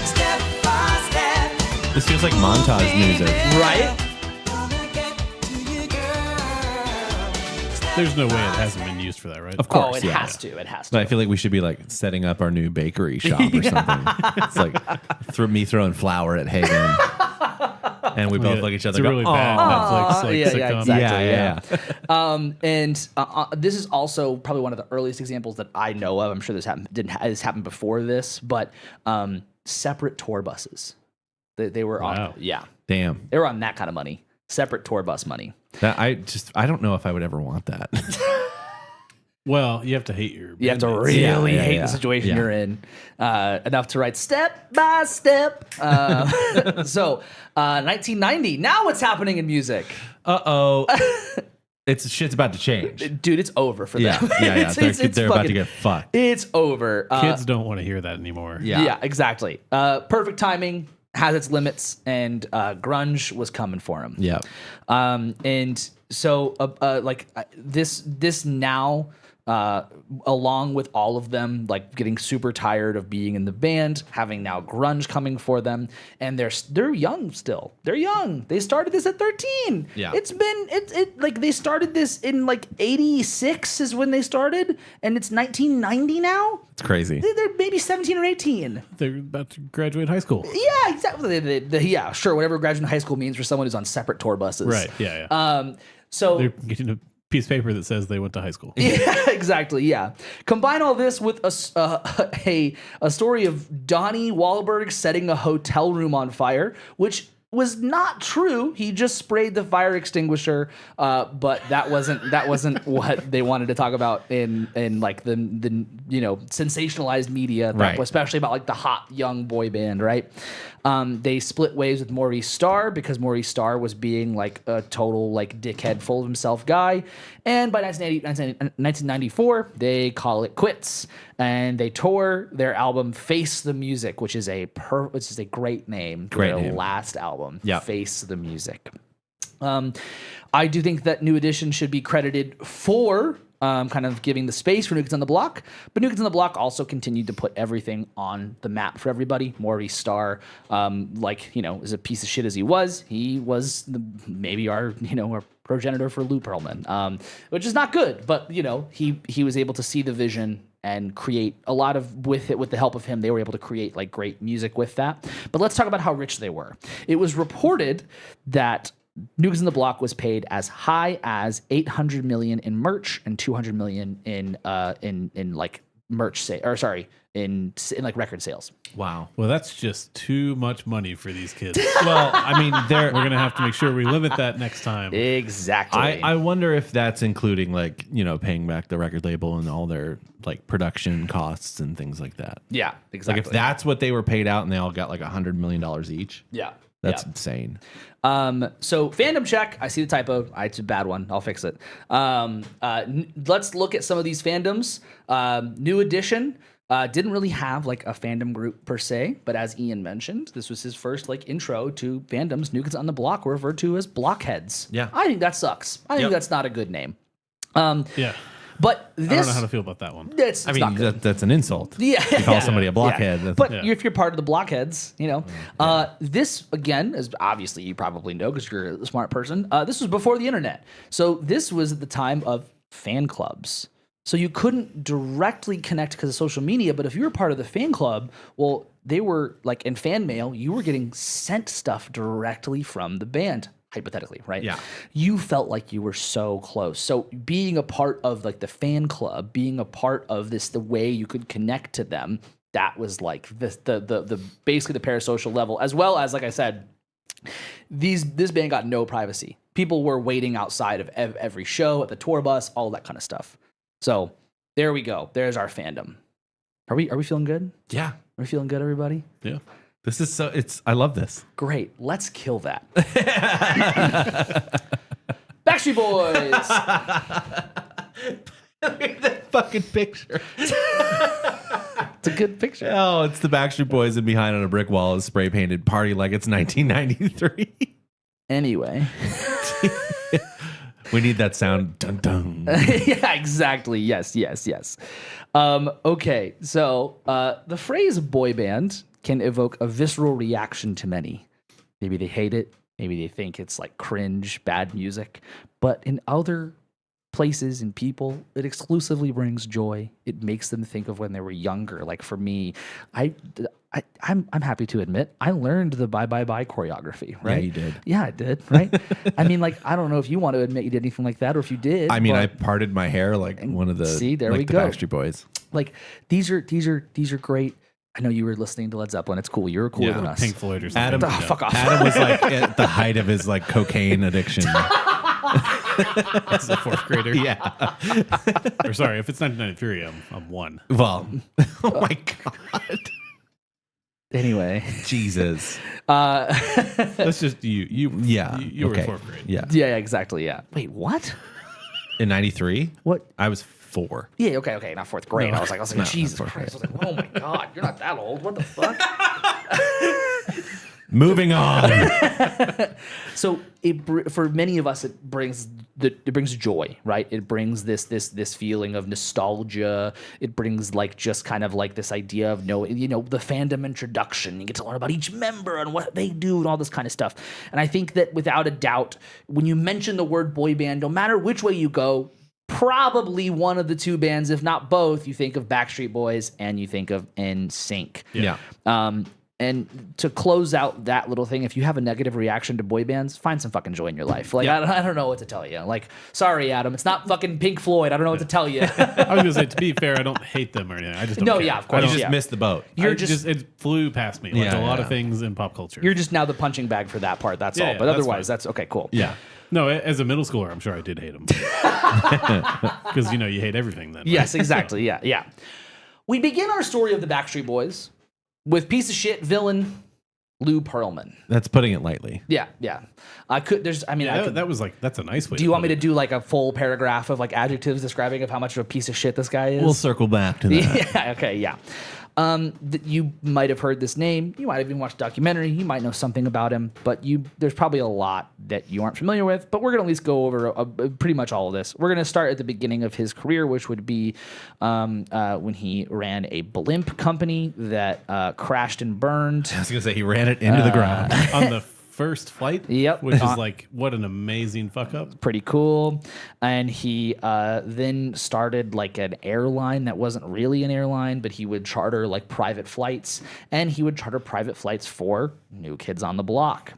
Step by step. This feels like montage music. Right? Gonna get to you, girl. There's no way it hasn't been used for that, right? Of course, it yeah. has to. It has But to. I feel like we should be like setting up our new bakery shop or something. It's like me throwing flour at Hagen. And we both look at each other It's a and really go, bad Netflix like yeah, sitcom. exactly. yeah. And this is also probably one of the earliest examples that I know of. I'm sure this happened before this, but separate tour buses. They were Wow. on, yeah, Damn. they were on that kind of money. Separate tour bus money. That I don't know if I would ever want that. Well, you have to hate your. You have to bandmates. really Yeah, hate yeah. the situation Yeah. you're in enough to write step by step. So 1990. Now what's happening in music? Uh-oh. Shit's about to change. Dude, it's over for Yeah, them. yeah. It's They're about fucking- to get fucked. It's over. Kids don't want to hear that anymore. Yeah, exactly. Perfect timing has its limits, and grunge was coming for him. Yeah. And so, this now, along with all of them, like getting super tired of being in the band, having now grunge coming for them, and they're young still. They're young. They started this at 13. Yeah. Like they started this in like 86 is when they started, and it's 1990 now. It's crazy. They're maybe 17 or 18. They're about to graduate high school. Yeah, exactly. Yeah, sure. Whatever graduating high school means for someone who's on separate tour buses. Right. Yeah. So They're getting a piece of paper that says they went to high school. yeah, exactly. Yeah. Combine all this with a story of Donnie Wahlberg setting a hotel room on fire, which was not true. He just sprayed the fire extinguisher, but that wasn't what they wanted to talk about in like the sensationalized media, Right. especially about like the hot young boy band, right? They split ways with Maurice Starr because Maurice Starr was being like a total like dickhead, full of himself guy. And by 1994, they call it quits, and they tour their album "Face the Music," which is a great name for Great their name. last album. Yeah. "Face the Music." I do think that New Edition should be credited for kind of giving the space for New Kids on the Block. But New Kids on the Block also continued to put everything on the map for everybody. Maurice Starr, as a piece of shit as he was maybe our progenitor for Lou Pearlman, which is not good. But, he was able to see the vision and create a lot of, with the help of him, they were able to create like great music with that. But let's talk about how rich they were. It was reported that New Kids on the Block was paid as high as $800 million in merch and $200 million in like merch in like record sales. Wow. Well, that's just too much money for these kids. Well, I mean, We're gonna have to make sure we limit that next time. Exactly. I wonder if that's including like, paying back the record label and all their like production costs and things like that. yeah, exactly. Like if that's what they were paid out and they all got like $100 million each. yeah. That's yeah. insane. So fandom check. I see the typo. It's a bad one. I'll fix it. Let's look at some of these fandoms. New Edition. Didn't really have like a fandom group per se, but as Ian mentioned, this was his first like intro to fandoms. New Kids on the Block were referred to as blockheads. Yeah. I think that sucks. I think Yep. that's not a good name. Yeah. But I don't this, know how to feel about that one. it's I not mean, good. that's an insult. Yeah, You call somebody a blockhead. that's- But Yeah. if you're part of the blockheads, you know, this again is obviously you probably know because you're a smart person. This was before the internet, so this was at the time of fan clubs. So you couldn't directly connect because of social media, but if you were part of the fan club, well, they were like in fan mail, you were getting sent stuff directly from the band. Hypothetically, right? Yeah. You felt like you were so close. So being a part of like the fan club, being a part of this, the way you could connect to them, that was like the basically the parasocial level, as well as like I said, this band got no privacy. People were waiting outside of every show at the tour bus, all that kind of stuff. So there we go. There's our fandom. Are we feeling good? Yeah. Are we feeling good, everybody? Yeah. This is so, I love this. Great. Let's kill that. Backstreet Boys. Look at that fucking picture. It's a good picture. Oh, it's the Backstreet Boys, and behind on a brick wall is spray painted "Party Like It's 1993." Anyway. We need that sound. Dun dun. Yeah, exactly. Yes. Okay, so the phrase boy band can evoke a visceral reaction to many. Maybe they hate it. Maybe they think it's like cringe, bad music. But in other places and people, it exclusively brings joy. It makes them think of when they were younger. Like for me, I'm happy to admit I learned the Bye Bye Bye choreography. Right? Yeah, you did. Yeah, I did. Right. I mean, like I don't know if you want to admit you did anything like that, or if you did. I mean, but, I parted my hair like one of the see, there like we the go. Backstreet Boys. like these are great. I know you were listening to Led Zeppelin. It's cool. You're cooler than us. Pink Floyd or something. Adam, Oh, fuck off. Adam was like at the height of his like cocaine addiction. As a fourth grader. Yeah. Or sorry, if it's 1993, I'm one. Well, oh my god, Anyway, Jesus. That's just you. Yeah. You were okay. in fourth grade. Yeah. yeah, exactly. Yeah. Wait, what? In '93, What? I was 4. Yeah. Okay. Not fourth grade. No. I was like, Jesus Christ. I was like, oh my God, you're not that old. What the fuck? Moving on. So for many of us, it brings joy, right? It brings this feeling of nostalgia. It brings like just kind of like this idea of the fandom introduction. You get to learn about each member and what they do and all this kind of stuff. And I think that without a doubt, when you mention the word boy band, no matter which way you go, probably one of the two bands, if not both, you think of Backstreet Boys and you think of NSYNC. Yeah. And to close out that little thing, if you have a negative reaction to boy bands, find some fucking joy in your life. Like, I don't know what to tell you. Like, sorry, Adam, it's not fucking Pink Floyd. I don't know what to tell you. I was gonna say, to be fair, I don't hate them or anything. I just don't No, care. yeah, of course. You I just Yeah. missed the boat. You're don't- just it flew past me like Yeah, a lot yeah. of things in pop culture. you're just now the punching bag for that part. That's Yeah, all. yeah, But that's otherwise, fine. that's okay. Cool. Yeah. No, as a middle schooler, I'm sure I did hate them because you hate everything then. Yes, exactly. Yeah. We begin our story of the Backstreet Boys with piece of shit villain Lou Pearlman. That's putting it lightly. Yeah. I could. Yeah, that's a nice way. Do you want me to do like a full paragraph of like adjectives describing of how much of a piece of shit this guy is? We'll circle back to that. Yeah. Okay. Yeah. You might have heard this name. You might have even watched a documentary. You might know something about him, but there's probably a lot that you aren't familiar with. But we're gonna at least go over pretty much all of this. We're gonna start at the beginning of his career, which would be when he ran a blimp company that crashed and burned. I was gonna say he ran it into the ground. on the first flight? Yep. Which is like, what an amazing fuck up. Pretty cool. And he then started like an airline that wasn't really an airline, but he would charter like private flights, and he would charter private flights for New Kids on the Block.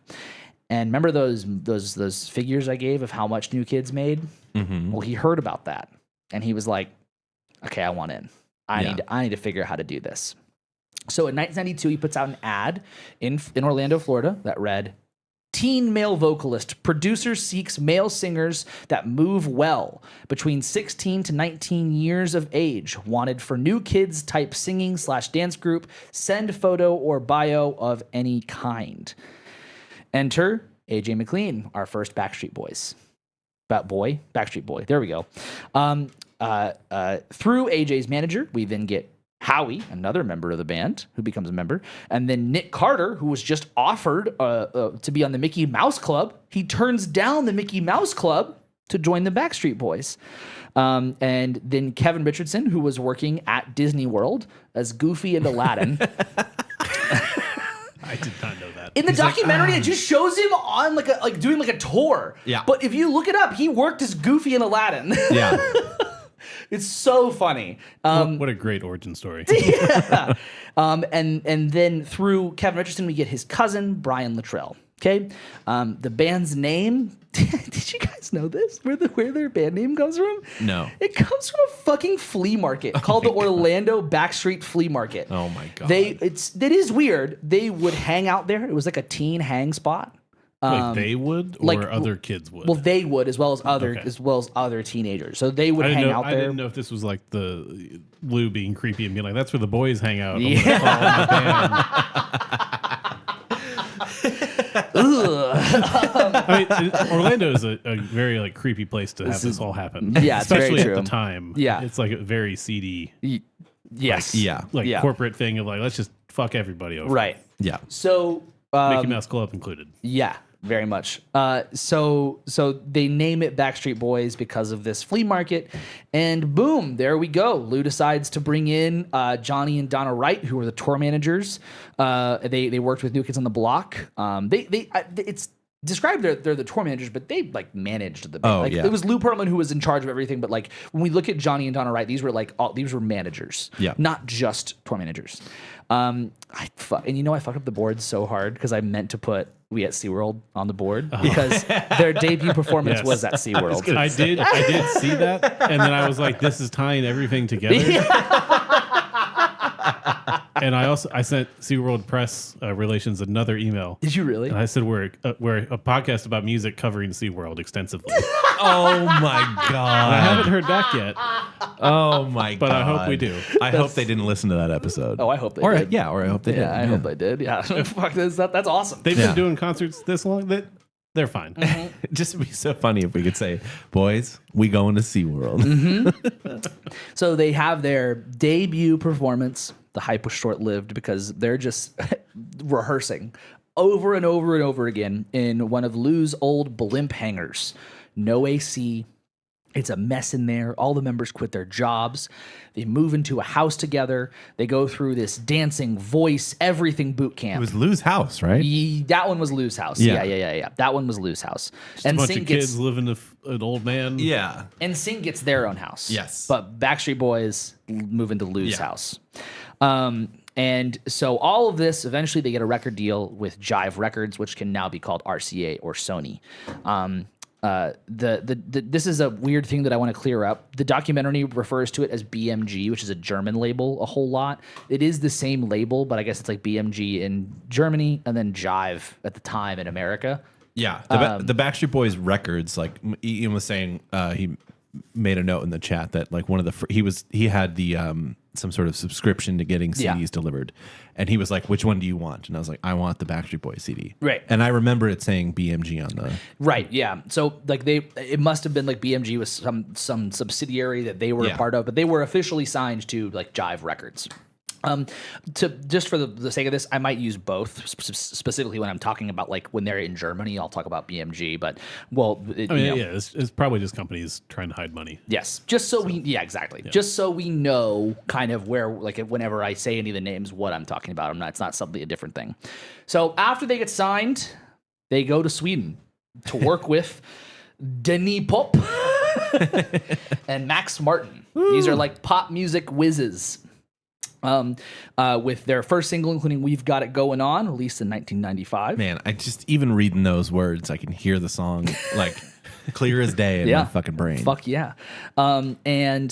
And remember those figures I gave of how much New Kids made? Mm-hmm. Well, he heard about that, and he was like, "Okay, I want in. I need to figure out how to do this." So in 1992, he puts out an ad in Orlando, Florida, that read, "Teen male vocalist. Producer seeks male singers that move well. Between 16 to 19 years of age. Wanted for New Kids type singing/dance group. Send photo or bio of any kind." Enter AJ McLean, our first Backstreet Boys. Backstreet Boy. There we go. Through AJ's manager, we then get Howie, another member of the band, who becomes a member, and then Nick Carter, who was just offered to be on the Mickey Mouse Club. He turns down the Mickey Mouse Club to join the Backstreet Boys. And then Kevin Richardson, who was working at Disney World as Goofy and Aladdin. I did not know that. In the documentary, it just shows him on doing a tour. Yeah. But if you look it up, he worked as Goofy and Aladdin. Yeah. It's so funny. What a great origin story. And then through Kevin Richardson, we get his cousin, Brian Luttrell. Okay. The band's name, did you guys know this? Where their band name comes from? No. It comes from a fucking flea market called the Orlando Backstreet Flea Market. Oh my God. It is weird. They would hang out there. It was like a teen hang spot. Like they would, or like, other kids would. Well, they would, as well as other Okay. teenagers. So they would I didn't hang know, out I there. didn't know if this was like the Lou being creepy and being like, "That's where the boys hang out." I'm Yeah. gonna call in the band. I mean, Orlando is a very like creepy place to have this all happen. Yeah, it's very especially true. at the time. Yeah. it's like a very seedy, Yes. Yeah. like Yeah. corporate thing of like, let's just fuck everybody over. Right. Yeah. So Mickey Mouse Club included. yeah, very much. So they name it Backstreet Boys because of this flea market, and boom, there we go. Lou decides to bring in Johnny and Donna Wright, who were the tour managers. They worked with New Kids on the Block. It's described they're the tour managers, but they like managed the band. Oh, Like, yeah. It was Lou Pearlman who was in charge of everything. But like when we look at Johnny and Donna Wright, these were managers, Yeah. not just tour managers. And I fucked up the board so hard because I meant to put We at SeaWorld on the board because their debut performance Yes. was at SeaWorld. I did see that, and then I was like, "This is tying everything together." And I sent SeaWorld press relations another email. Did you really? And I said we're a podcast about music covering SeaWorld extensively. Oh my And I God. haven't heard back yet. Oh my God. But I hope we do. I hope they didn't listen to that episode. Oh, I hope they or, did. Yeah, or I hope they did. Yeah, I hope they did. Yeah. Fuck this. That's awesome. They've Yeah. been doing concerts this long that they're fine. It'd just be so funny if we could say, boys, we going to SeaWorld. So they have their debut performance. The hype was short-lived because they're just rehearsing over and over and over again in one of Lou's old blimp hangars. No AC. It's a mess in there. All the members quit their jobs. They move into a house together. They go through this dancing, voice, everything boot camp. It was Lou's house, right? That one was Lou's house. Yeah. Yeah. That one was Lou's house. A bunch of kids living with an old man. Yeah. NSYNC gets their own house. Yes. But Backstreet Boys move into Lou's Yeah. house. And so all of this, eventually they get a record deal with Jive Records, which can now be called RCA or Sony. This is a weird thing that I want to clear up. The documentary refers to it as BMG, which is a German label, a whole lot. It is the same label, but I guess it's like BMG in Germany and then Jive at the time in America. Yeah. The Backstreet Boys records, like Ian was saying, he made a note in the chat that like one of the he had the some sort of subscription to getting CDs Yeah. delivered, and he was like, "Which one do you want?" And I was like, "I want the Backstreet Boys CD." Right. And I remember it saying BMG on the. Right, yeah. So like it must have been like BMG was some subsidiary that they were a Yeah. part of, but they were officially signed to like Jive Records. To just for the sake of this, I might use both specifically when I'm talking about like when they're in Germany. I'll talk about BMG, but well, I mean, yeah, it's probably just companies trying to hide money. yes, just so we exactly, just so we know kind of where like whenever I say any of the names, what I'm talking about. It's not something a different thing. So after they get signed, they go to Sweden to work with Denny Pop and Max Martin. These are like pop music whizzes. With their first single, including "We've Got It Going On," released in 1995. Man, I just even reading those words, I can hear the song like clear as day in my fucking brain. Fuck yeah. And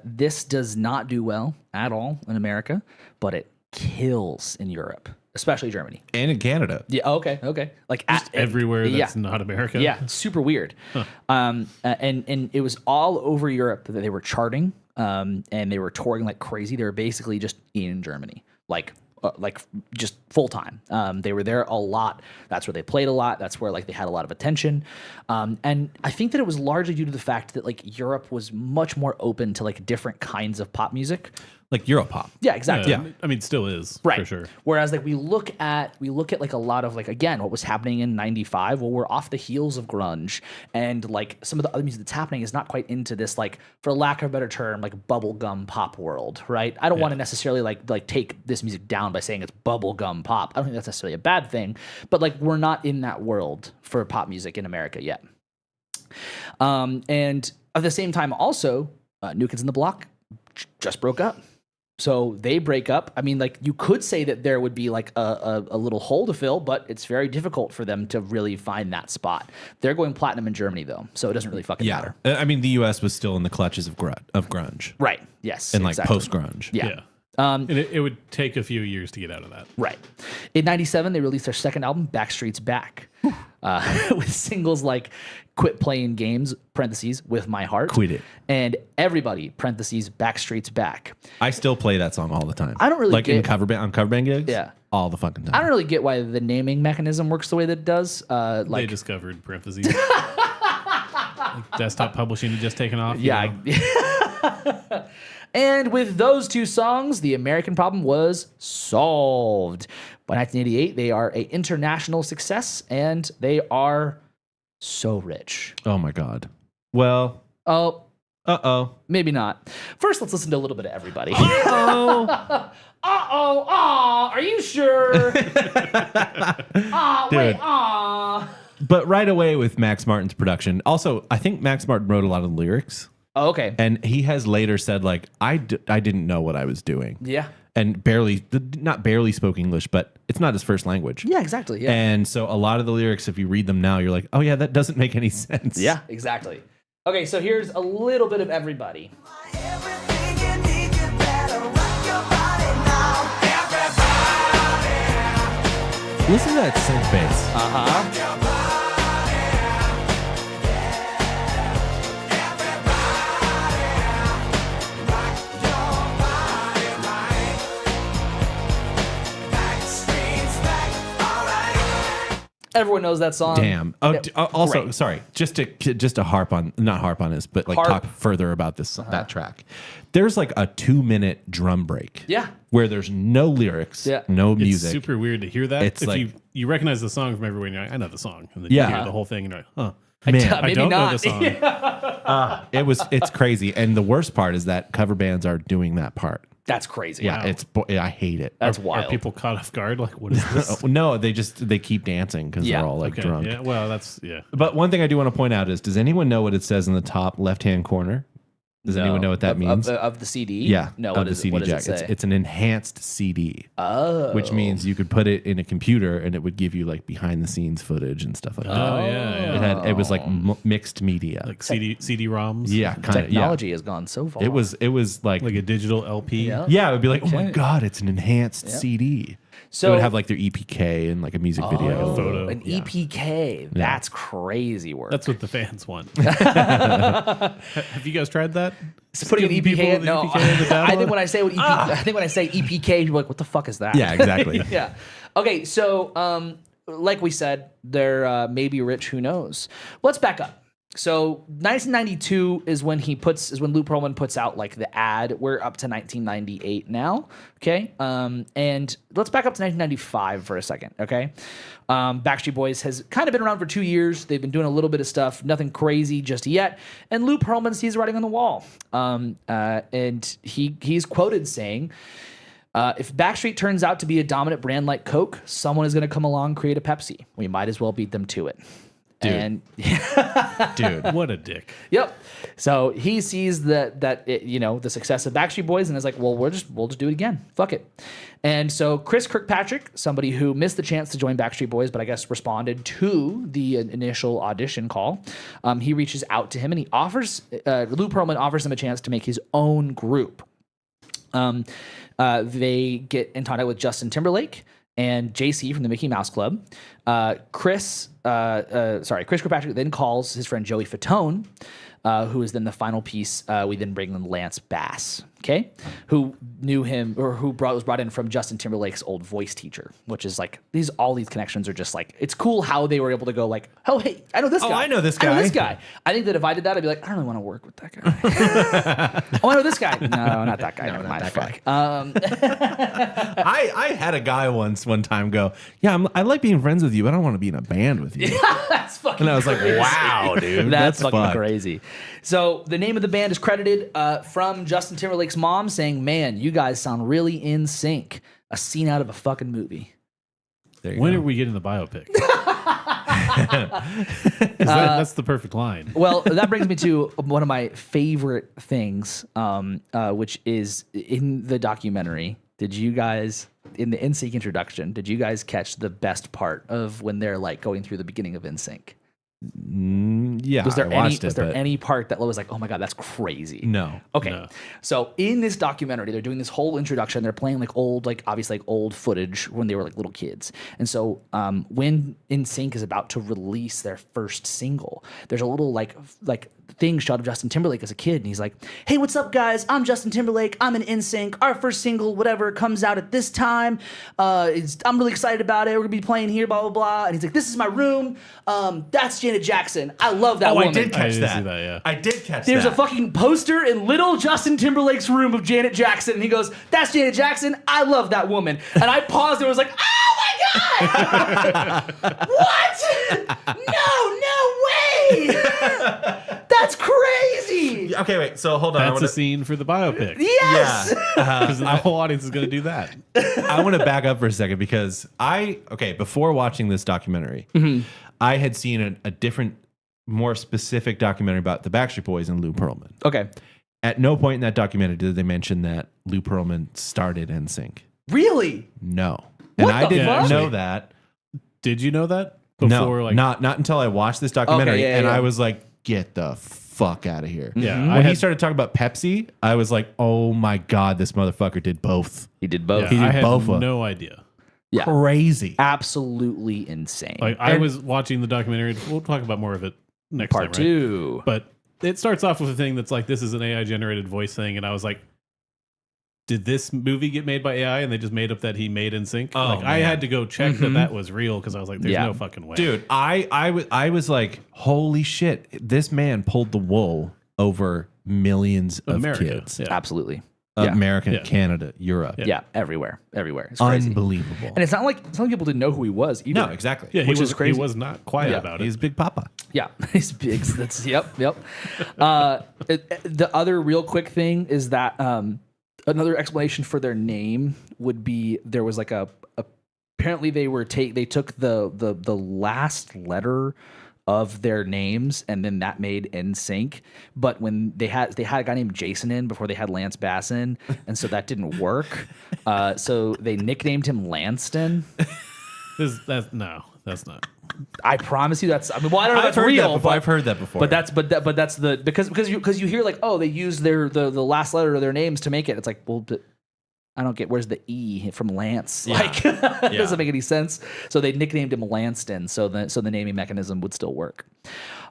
this does not do well at all in America, but it kills in Europe, especially Germany. And in Canada. Yeah. Okay. Like Everywhere that's not America. Yeah, super weird. And it was all over Europe that they were charting, and they were touring like crazy. They were basically just in Germany, like just full time. They were there a lot. That's where they played a lot. That's where like they had a lot of attention. And I think that it was largely due to the fact that like Europe was much more open to like different kinds of pop music. like Europop. Yeah, exactly. Yeah. I mean, still is Right. for sure. Whereas like we look at like a lot of like, again, what was happening in 95. Well, we're off the heels of grunge, and like some of the other music that's happening is not quite into this, like, for lack of a better term, like bubblegum pop world, right? I don't want to necessarily like take this music down by saying it's bubblegum pop. I don't think that's necessarily a bad thing, but like we're not in that world for pop music in America yet. And at the same time also, New Kids on the Block just broke up. So they break up. I mean, like, you could say that there would be like a little hole to fill, but it's very difficult for them to really find that spot. They're going platinum in Germany though, so it doesn't really fucking matter. I mean, the U.S. was still in the clutches of grunge. Right. Yes. And like exactly. post-grunge. Yeah. And it would take a few years to get out of that. Right. In 97, they released their second album, Backstreet's Back, with singles like Quit Playing Games, parentheses, With My Heart. Quit It. And Everybody, parentheses, Backstreet's Back. I still play that song all the time. I don't really like in get- cover band, on cover band gigs. Yeah. All the fucking time. I don't really get why the naming mechanism works the way that it does. They Like, discovered parentheses. Like desktop publishing had just taken off. you yeah. know? And with those two songs, the American problem was solved. By 1988, they are an international success, and they are so rich. Oh my god. Well. Oh, Uh-oh. maybe not. First, let's listen to a little bit of Everybody. Oh. Aw, are you sure? Aw, wait, Dude. aw. But right away with Max Martin's production. Also, I think Max Martin wrote a lot of the lyrics. Oh, okay. And he has later said, like, I didn't know what I was doing. Yeah. And not barely spoke English, but it's not his first language. Yeah, exactly. Yeah. And so a lot of the lyrics, if you read them now, you're like, oh yeah, that doesn't make any sense. Yeah, exactly. Okay, so here's a little bit of Everybody. Everything you need, you better rock your body now. Listen to that synth bass. Uh-huh. Everyone knows that song. Damn. Oh, Yeah, also, great. sorry, just to harp on, not harp on this, but like Harp. talk further about this that track. There's like a 2-minute drum break. Yeah. Where there's no lyrics, Yeah. no It's music. super weird to hear that. It's if like- you recognize the song from everywhere, you're like, I know the song. And then Yeah. you hear the whole thing and you're like, huh. Man, I Maybe don't know not. the song. it's crazy. And the worst part is that cover bands are doing that part. That's crazy. Yeah, I hate it. That's Are wild. people caught off guard? Like, what is this? No, they keep dancing because Yeah. they're all like Okay, drunk. yeah, well, that's, yeah. But one thing I do want to point out is, does anyone know what it says in the top left-hand corner? Does anyone know what that means? Of the CD? Yeah, No, of what the is, CD what does jack. it say? It's an enhanced CD. Oh. Which means you could put it in a computer and it would give you like behind the scenes footage and stuff like that. Oh, yeah. It was like mixed media. Like CD-ROMs? yeah, kind of. Yeah. Technology has gone so far. It was like Like a digital LP? Yeah. yeah, it would be like, oh my Okay. god, it's an enhanced CD. So it would have like their EPK and like a music video. photo. An EPK. That's crazy work. That's what the fans want. Have you guys tried that? It's putting an Giving people EPK. the No, EPK in the I think download? when I say I think when I say EPK, you're like, what the fuck is that? Yeah, exactly. Yeah. Okay, so like we said, they're maybe rich. Who knows? Let's back up. So 1992 is when Lou Pearlman puts out like the ad. We're up to 1998 now. Okay. And let's back up to 1995 for a second. Okay. Backstreet Boys has kind of been around for 2 years. They've been doing a little bit of stuff, nothing crazy just yet. And Lou Pearlman sees the writing on the wall. And he's quoted saying, if Backstreet turns out to be a dominant brand like Coke, someone is going to come along, create a Pepsi. We might as well beat them to it. Dude. And Dude. What a dick. yep. So he sees that the success of Backstreet Boys and is like, well, we'll just do it again. Fuck it. And so Chris Kirkpatrick, somebody who missed the chance to join Backstreet Boys, but I guess responded to the initial audition call, he reaches out to him and he offers Lou Pearlman offers him a chance to make his own group. They get in contact with Justin Timberlake and JC from the Mickey Mouse Club. Chris Kirkpatrick then calls his friend Joey Fatone, who is then the final piece. We then bring in Lance Bass. okay, who knew him or who was brought in from Justin Timberlake's old voice teacher, which is like all these connections are just like, it's cool how they were able to go like, oh, hey, I know this guy. I know this I know this guy. guy. I think that if I did that, I'd be like, I don't really want to work with that guy. Oh, I know this guy. No, not that guy. Never mind. Fuck. I had a guy one time go, yeah, I like being friends with you, but I don't want to be in a band with you. That's fucking And I was like, crazy. wow, dude. That's fucking fucked. crazy. So the name of the band is credited from Justin Timberlake's mom saying, man, you guys sound really in sync. A scene out of a fucking movie. There you When go. are we getting the biopic? 'Cause that's the perfect line. Well, that brings me to one of my favorite things, which is in the documentary. Did you guys, in the NSYNC introduction, did you guys catch the best part of when they're like going through the beginning of NSYNC? Yeah, Was there I watched was it, there but any part that was like, oh my god, that's crazy? no. Okay. No. So in this documentary, they're doing this whole introduction. They're playing like old, like obviously like old footage when they were like little kids. And so when NSYNC is about to release their first single, there's a little like thing shot of Justin Timberlake as a kid, and he's like, "Hey, what's up, guys? I'm Justin Timberlake. I'm in NSYNC. Our first single, whatever, comes out at this time. I'm really excited about it. We're gonna be playing here, blah blah blah." And he's like, "This is my room. That's Janet Jackson. I love that Oh, woman." I did catch did that. see that, yeah. I did catch There's that. a fucking poster in little Justin Timberlake's room of Janet Jackson, and he goes, "That's Janet Jackson. I love that woman." And I paused and was like, "Oh my god, what? No way! That's crazy." Okay, wait. So hold on. That's a scene for the biopic. Yes. Because the whole audience is going to do that. I want to back up for a second because before watching this documentary, I had seen a different, more specific documentary about the Backstreet Boys and Lou Pearlman. Okay. At no point in that documentary did they mention that Lou Pearlman started NSYNC. Really? No. And What I the didn't fuck? know that. Did you know that? No, not until I watched this documentary, Okay, yeah, and yeah. I was like, "Get the fuck out of here!" Yeah, When I he had- started talking about Pepsi, I was like, "Oh my god, this motherfucker did both! He did both. Yeah, He did I had both of them. no idea. Yeah. Crazy." Absolutely insane. Like I was watching the documentary. We'll talk about more of it next Part time, right? 2. But it starts off with a thing that's like, this is an AI generated voice thing, and I was like, did this movie get made by AI and they just made up that he made NSYNC? Oh, Like I man. had to go check that was real because I was like, there's Yeah. no fucking way, Dude, I was like, "Holy shit! This man pulled the wool over millions of America. kids, Yeah. Absolutely. Yeah. America, Yeah. Canada, Europe, Yeah. Everywhere. It's crazy. unbelievable." And it's not like some people didn't know who he was either. No, exactly. Yeah, Which is crazy. He was not quiet Yeah. about it. He's Big Papa. Yeah, he's big. That's yep. The other real quick thing is that another explanation for their name would be there was like apparently they took the last letter of their names and then that made NSYNC. But when they had a guy named Jason in before they had Lance Bass in, and so that didn't work. So they nicknamed him Lanston. That's not. I promise you that's. I mean, well, I don't know if I've that's heard real. that before. but- I've heard that before. But that's the because you hear like, oh, they use the last letter of their names to make it. It's like, well, I don't get, where's the E from Lance? Yeah. Like it Yeah. doesn't make any sense. So they nicknamed him Lanston so the naming mechanism would still work.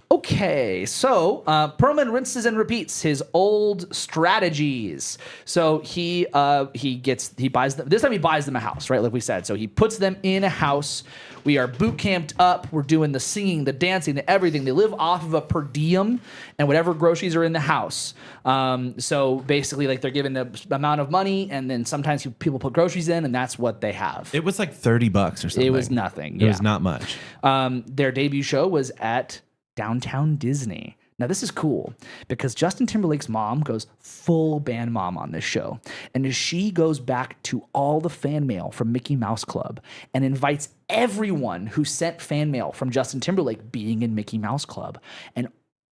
Okay, so Perlman rinses and repeats his old strategies. So he buys them. This time he buys them a house, right? Like we said. So he puts them in a house. We are boot camped up. We're doing the singing, the dancing, the everything. They live off of a per diem and whatever groceries are in the house. So basically, like they're given the amount of money, and then sometimes people put groceries in, and that's what they have. it was like $30 or something. It was nothing. It was not much. Their debut show was at Downtown Disney. Now, this is cool because Justin Timberlake's mom goes full band mom on this show. And as she goes back to all the fan mail from Mickey Mouse Club and invites everyone who sent fan mail from Justin Timberlake being in Mickey Mouse Club. And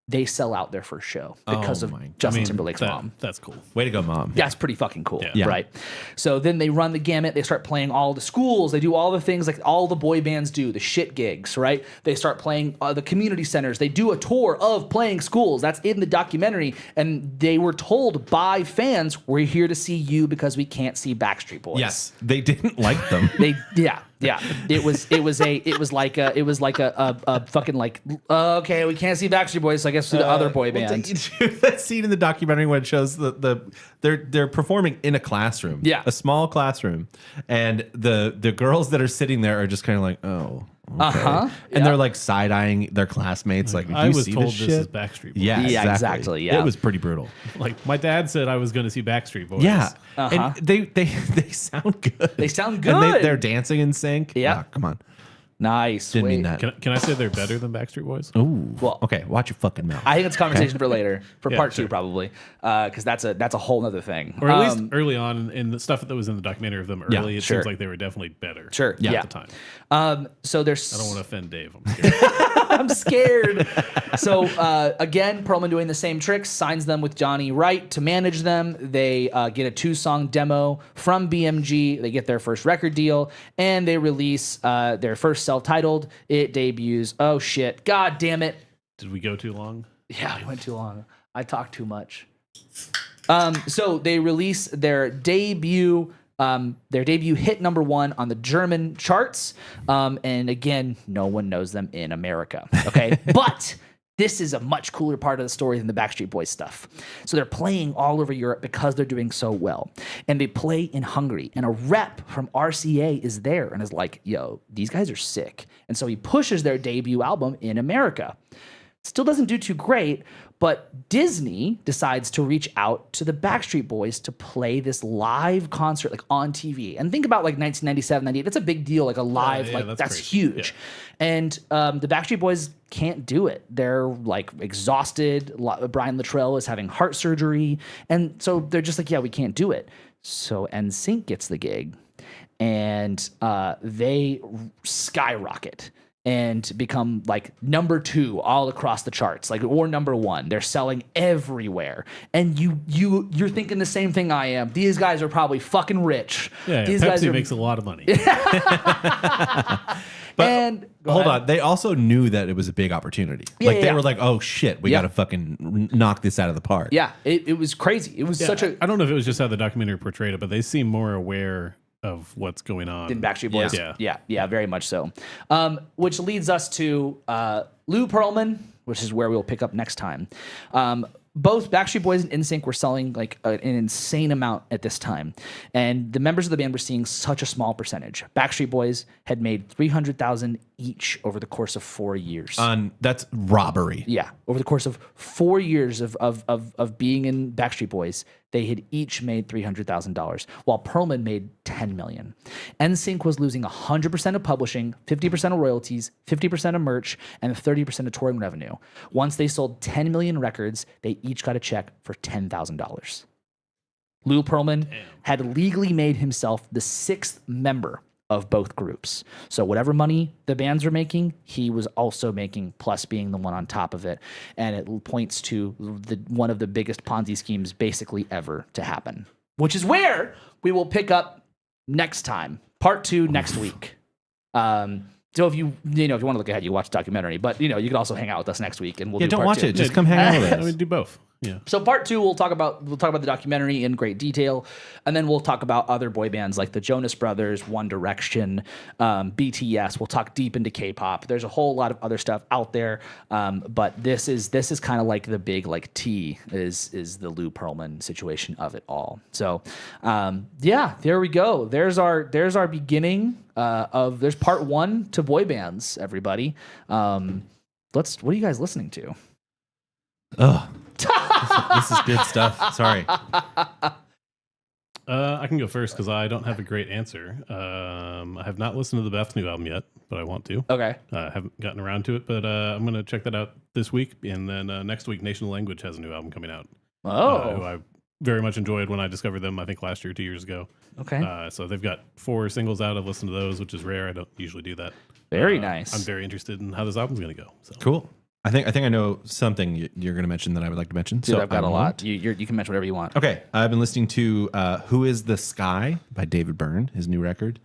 they sell out their first show because Oh of my- Justin Timberlake's mom. That's cool. Way to go, Mom. That's pretty fucking cool, Yeah. right? So then they run the gamut. They start playing all the schools. They do all the things like all the boy bands do, the shit gigs, right? They start playing the community centers. They do a tour of playing schools. That's in the documentary. And they were told by fans, we're here to see you because we can't see Backstreet Boys. Yes, they didn't like them. Yeah. Yeah, it was like a fucking like, okay, we can't see Backstreet Boys, so I guess see the other boy band. That scene in the documentary when it shows they're performing in a classroom, Yeah. a small classroom, and the girls that are sitting there are just kind of like, oh, okay. Uh-huh. And Yeah. they're like side eyeing their classmates, like, I you was see told this this shit? is Backstreet Boys. Yeah, Yeah, exactly, yeah. It was pretty brutal. Like my dad said I was going to see Backstreet Boys. Yeah, Uh-huh. and they sound good. They sound And good. they're dancing in sync. Yeah. Come on. Nice. Didn't mean Wait. that. Can I say they're better than Backstreet Boys? Ooh. Well- Okay. Watch your fucking mouth. I think it's a conversation for later, for Yeah, part sure. 2 probably, because that's a whole nother thing. Or at least early on in the stuff that was in the documentary of them early, it sure. seems like they were definitely better. Sure. Yeah. Yeah. At the time. So there's. I don't want to offend Dave. I'm scared. I'm scared. So again, Perlman doing the same tricks, signs them with Johnny Wright to manage them. They get a 2-song demo from BMG. They get their first record deal, and they release their first self-titled. It debuts. Oh shit! God damn it! Did we go too long? Yeah, we went too long. I talked too much. So they release their debut hit number 1 on the German charts. And again, no one knows them in America. Okay. But this is a much cooler part of the story than the Backstreet Boys stuff. So they're playing all over Europe because they're doing so well. And they play in Hungary. And a rep from RCA is there and is like, yo, these guys are sick. And so he pushes their debut album in America. Still doesn't do too great, but Disney decides to reach out to the Backstreet Boys to play this live concert like on TV. And think about like 1997, 98. That's a big deal, like a live, yeah, that's that's huge. And the Backstreet Boys can't do it. They're like exhausted. Brian Luttrell is having heart surgery. And so they're just like, yeah, we can't do it. So NSYNC gets the gig and they skyrocket and become like number 2 all across the charts, like, or number 1. They're selling everywhere. And you're thinking the same thing I am. These guys are probably fucking rich. Yeah, These Pepsi makes a lot of money. But and hold on. They also knew that it was a big opportunity. Like they yeah. were like, oh shit, we Yeah. got to fucking knock this out of the park. Yeah, it was crazy. It was Yeah, such a I don't know if it was just how the documentary portrayed it, but they seem more aware of what's going on. in Backstreet Boys. Yeah. Yeah, very much so. Which leads us to Lou Pearlman, which is where we'll pick up next time. Both Backstreet Boys and NSYNC were selling like an insane amount at this time, and the members of the band were seeing such a small percentage. Backstreet Boys had made $300,000 each over the course of 4 years. That's robbery. Yeah, over the course of 4 years of being in Backstreet Boys, they had each made $300,000, while Perlman made $10 million. NSYNC was losing 100% of publishing, 50% of royalties, 50% of merch, and 30% of touring revenue. Once they sold 10 million records, they each got a check for $10,000. Lou Pearlman had legally made himself the 6th member of both groups. So whatever money the bands were making, he was also making, plus being the one on top of it. And it points to one of the biggest Ponzi schemes basically ever to happen, which is where we will pick up next time, part 2 next week. So if you want to look ahead, you watch the documentary, but you can also hang out with us next week and we'll Yeah, do don't part watch 2. it. Just come hang out with I us. mean, do both. Yeah. So part 2, we'll talk about the documentary in great detail, and then we'll talk about other boy bands like the Jonas Brothers, One Direction, BTS. We'll talk deep into K-pop. There's a whole lot of other stuff out there, but this is kind of like the big like T is the Lou Pearlman situation of it all. So yeah, there we go. There's our beginning there's part 1 to boy bands. Everybody, what are you guys listening to? Ugh. This is good stuff. Sorry. I can go first because I don't have a great answer. I have not listened to the Beth's new album yet, but I want to. Okay. I haven't gotten around to it, but I'm going to check that out this week. And then next week, Nation of Language has a new album coming out. Who I very much enjoyed when I discovered them, I think last year, 2 years ago. Okay. So they've got 4 singles out. I've listened to those, which is rare. I don't usually do that. Very nice. I'm very interested in how this album's going to go. So. Cool. I think I know something you're going to mention that I would like to mention. Dude, I've got a I'm lot. You can mention whatever you want. Okay, I've been listening to "Who Is the Sky" by David Byrne, his new record.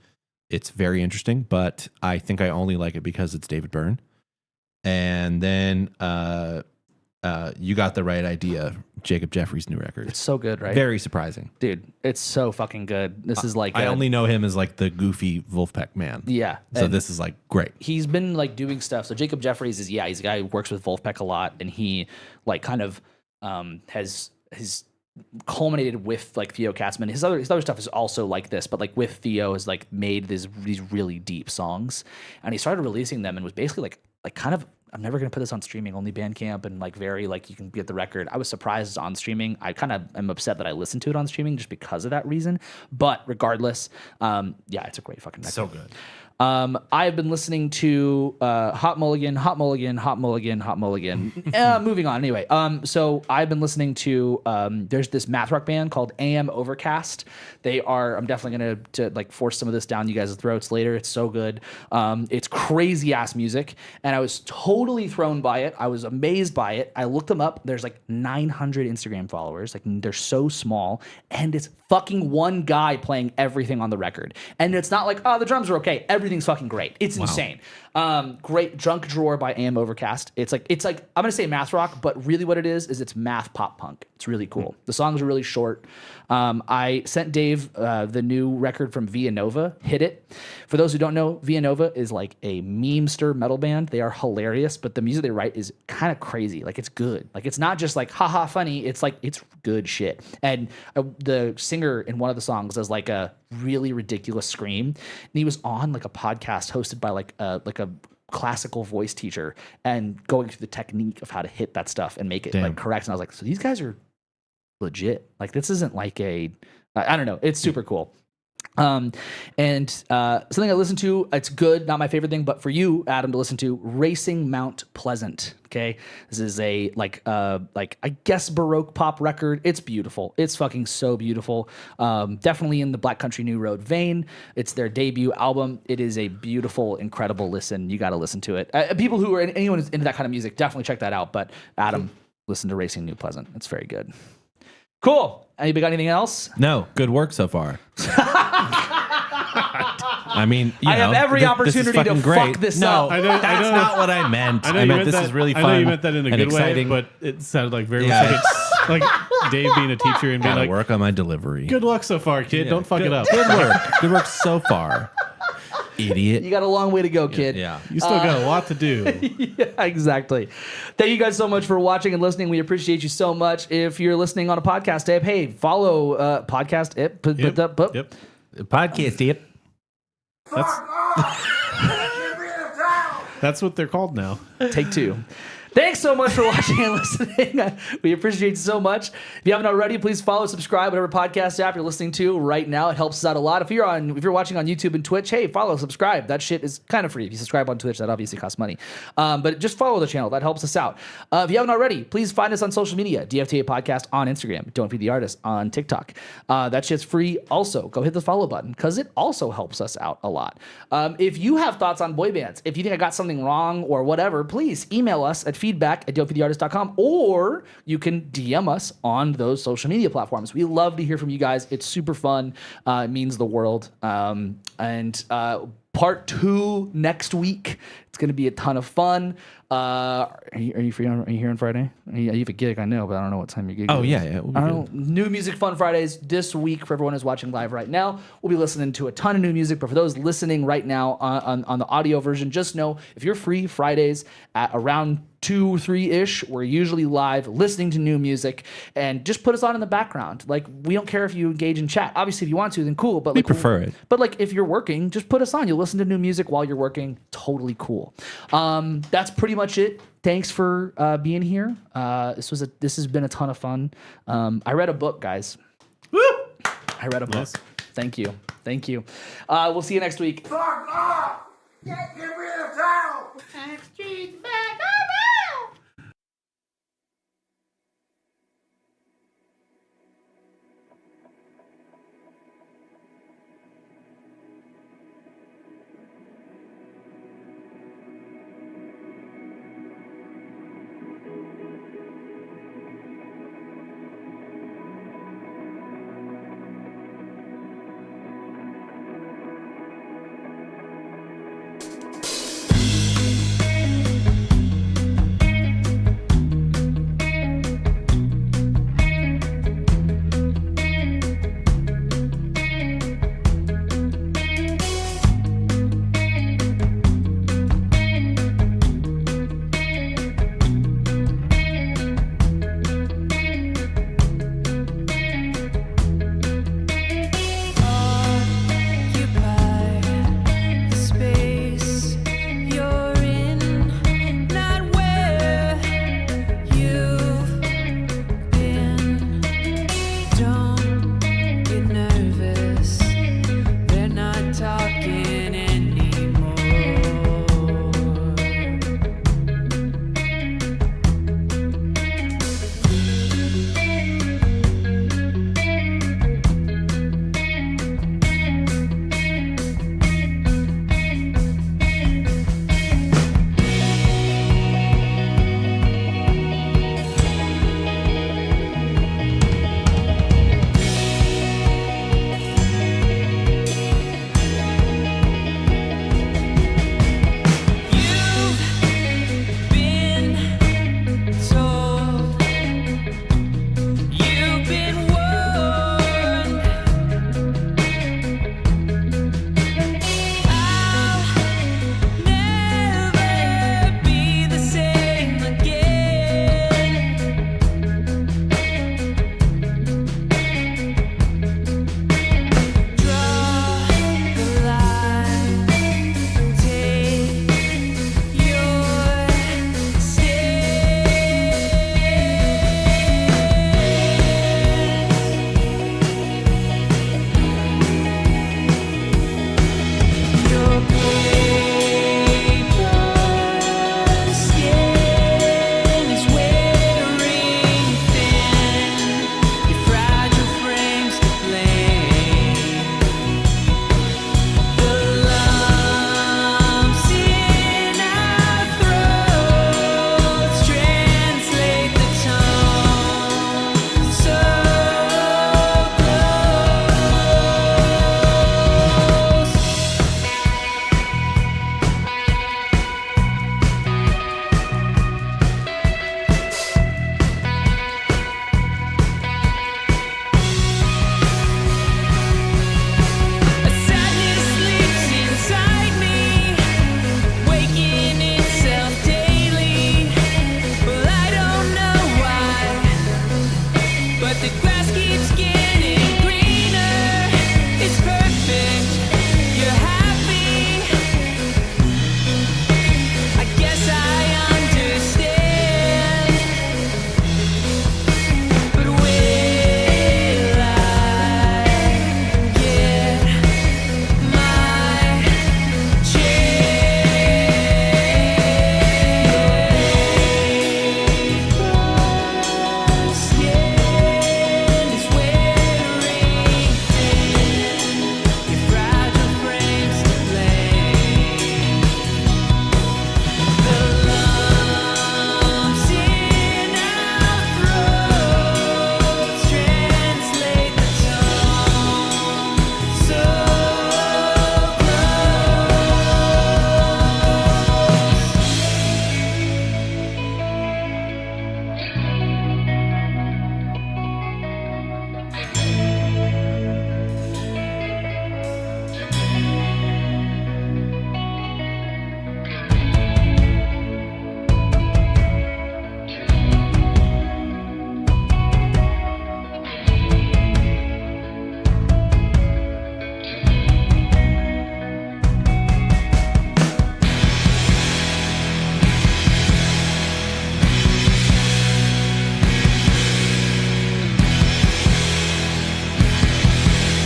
It's very interesting, but I think I only like it because it's David Byrne. And then You Got the Right Idea, Jacob Jeffries' new record. It's so good, right? Very surprising. Dude, it's so fucking good. This is like I only know him as like the goofy Wolfpack man. Yeah. So and this is like great. he's been like doing stuff. So Jacob Jeffries is he's a guy who works with Wolfpack a lot, and he like kind of has culminated with like Theo Katzman. His other stuff is also like this, but like with Theo has like made these really deep songs, and he started releasing them and was basically like kind of, I'm never gonna put this on streaming, only Bandcamp, and like very like you can get the record. I was surprised it's on streaming. I kind of am upset that I listened to it on streaming just because of that reason. But regardless, it's a great fucking record. So good. I've been listening to Hot Mulligan. Moving on. Anyway, so I've been listening to there's this math rock band called AM Overcast. I'm definitely gonna to like force some of this down you guys' throats later. It's so good. It's crazy ass music, and I was totally thrown by it. I was amazed by it. I looked them up. There's like 900 Instagram followers. Like they're so small, and it's fucking one guy playing everything on the record. And it's not like, oh, the drums are okay. Everything's fucking great. It's insane. Great. Drunk Drawer by AM Overcast. It's like I'm gonna say math rock, but really what it is it's math pop punk. It's really cool. The songs are really short. I sent Dave the new record from Via Nova, Hit It. For those who don't know, Via Nova is like a memester metal band. They are hilarious, but the music they write is kind of crazy. Like it's good. Like it's not just like haha funny. It's like it's good shit. And the singer in one of the songs does like a really ridiculous scream, and he was on like a podcast hosted by like a classical voice teacher and going through the technique of how to hit that stuff and make it like correct. And I was like, so these guys are legit. Like this isn't like I don't know. It's super cool. And something I listen to, it's good, not my favorite thing, but for you, Adam, to listen to, Racing Mount Pleasant. Okay, this is a like I guess Baroque pop record. It's beautiful. It's fucking so beautiful. Definitely in the Black Country New Road vein. It's their debut album. It is a beautiful, incredible listen. You got to listen to it. People who are anyone who's into that kind of music, definitely check that out. But Adam, listen to Racing New Pleasant. It's very good. Cool. Anybody got anything else? No, good work so far. I mean, I have every opportunity to fuck this up. I know, that's not what I meant. I meant this is really fun. I know you meant that in a good exciting way, but it sounded like very much like Dave being a teacher and being Gotta like, work on my delivery. good luck so far, kid. Don't fuck it up. Good work. Good work so far. Idiot. You got a long way to go, kid. Yeah. You still got a lot to do. Yeah, exactly. Thank you guys so much for watching and listening. We appreciate you so much. If you're listening on a podcast app, hey, follow podcast app. Yep. Podcast tip. That's what they're called now. Take two. Thanks so much for watching and listening. We appreciate you so much. If you haven't already, please follow, subscribe, whatever podcast app you're listening to right now. It helps us out a lot. If you're watching on YouTube and Twitch, hey, follow, subscribe. That shit is kind of free. If you subscribe on Twitch, that obviously costs money. But just follow the channel. That helps us out. If you haven't already, please find us on social media. DFTA Podcast on Instagram. Don't Feed the Artist on TikTok. That shit's free. Also, go hit the follow button because it also helps us out a lot. If you have thoughts on boy bands, if you think I got something wrong or whatever, please email us at feedback@don'tfeedtheartist.com, or you can DM us on those social media platforms. We love to hear from you guys. It's super fun. It means the world. Part 2 next week. It's going to be a ton of fun. Are you free? Are you here on Friday? You have a gig, I know, but I don't know what time your gig is. Oh, yeah. We'll I don't know. New Music Fun Fridays this week for everyone who's watching live right now. We'll be listening to a ton of new music, but for those listening right now on the audio version, just know if you're free Fridays at around 2, 3-ish, we're usually live listening to new music, and just put us on in the background. Like, we don't care if you engage in chat. Obviously, if you want to, then cool. But We prefer it. But like, if you're working, just put us on. You'll listen to new music while you're working. Totally cool. That's pretty much it. Thanks for being here. This has been a ton of fun. I read a book, guys. Woo! I read a book. Nice. Thank you. We'll see you next week. Fuck off! Get rid of town!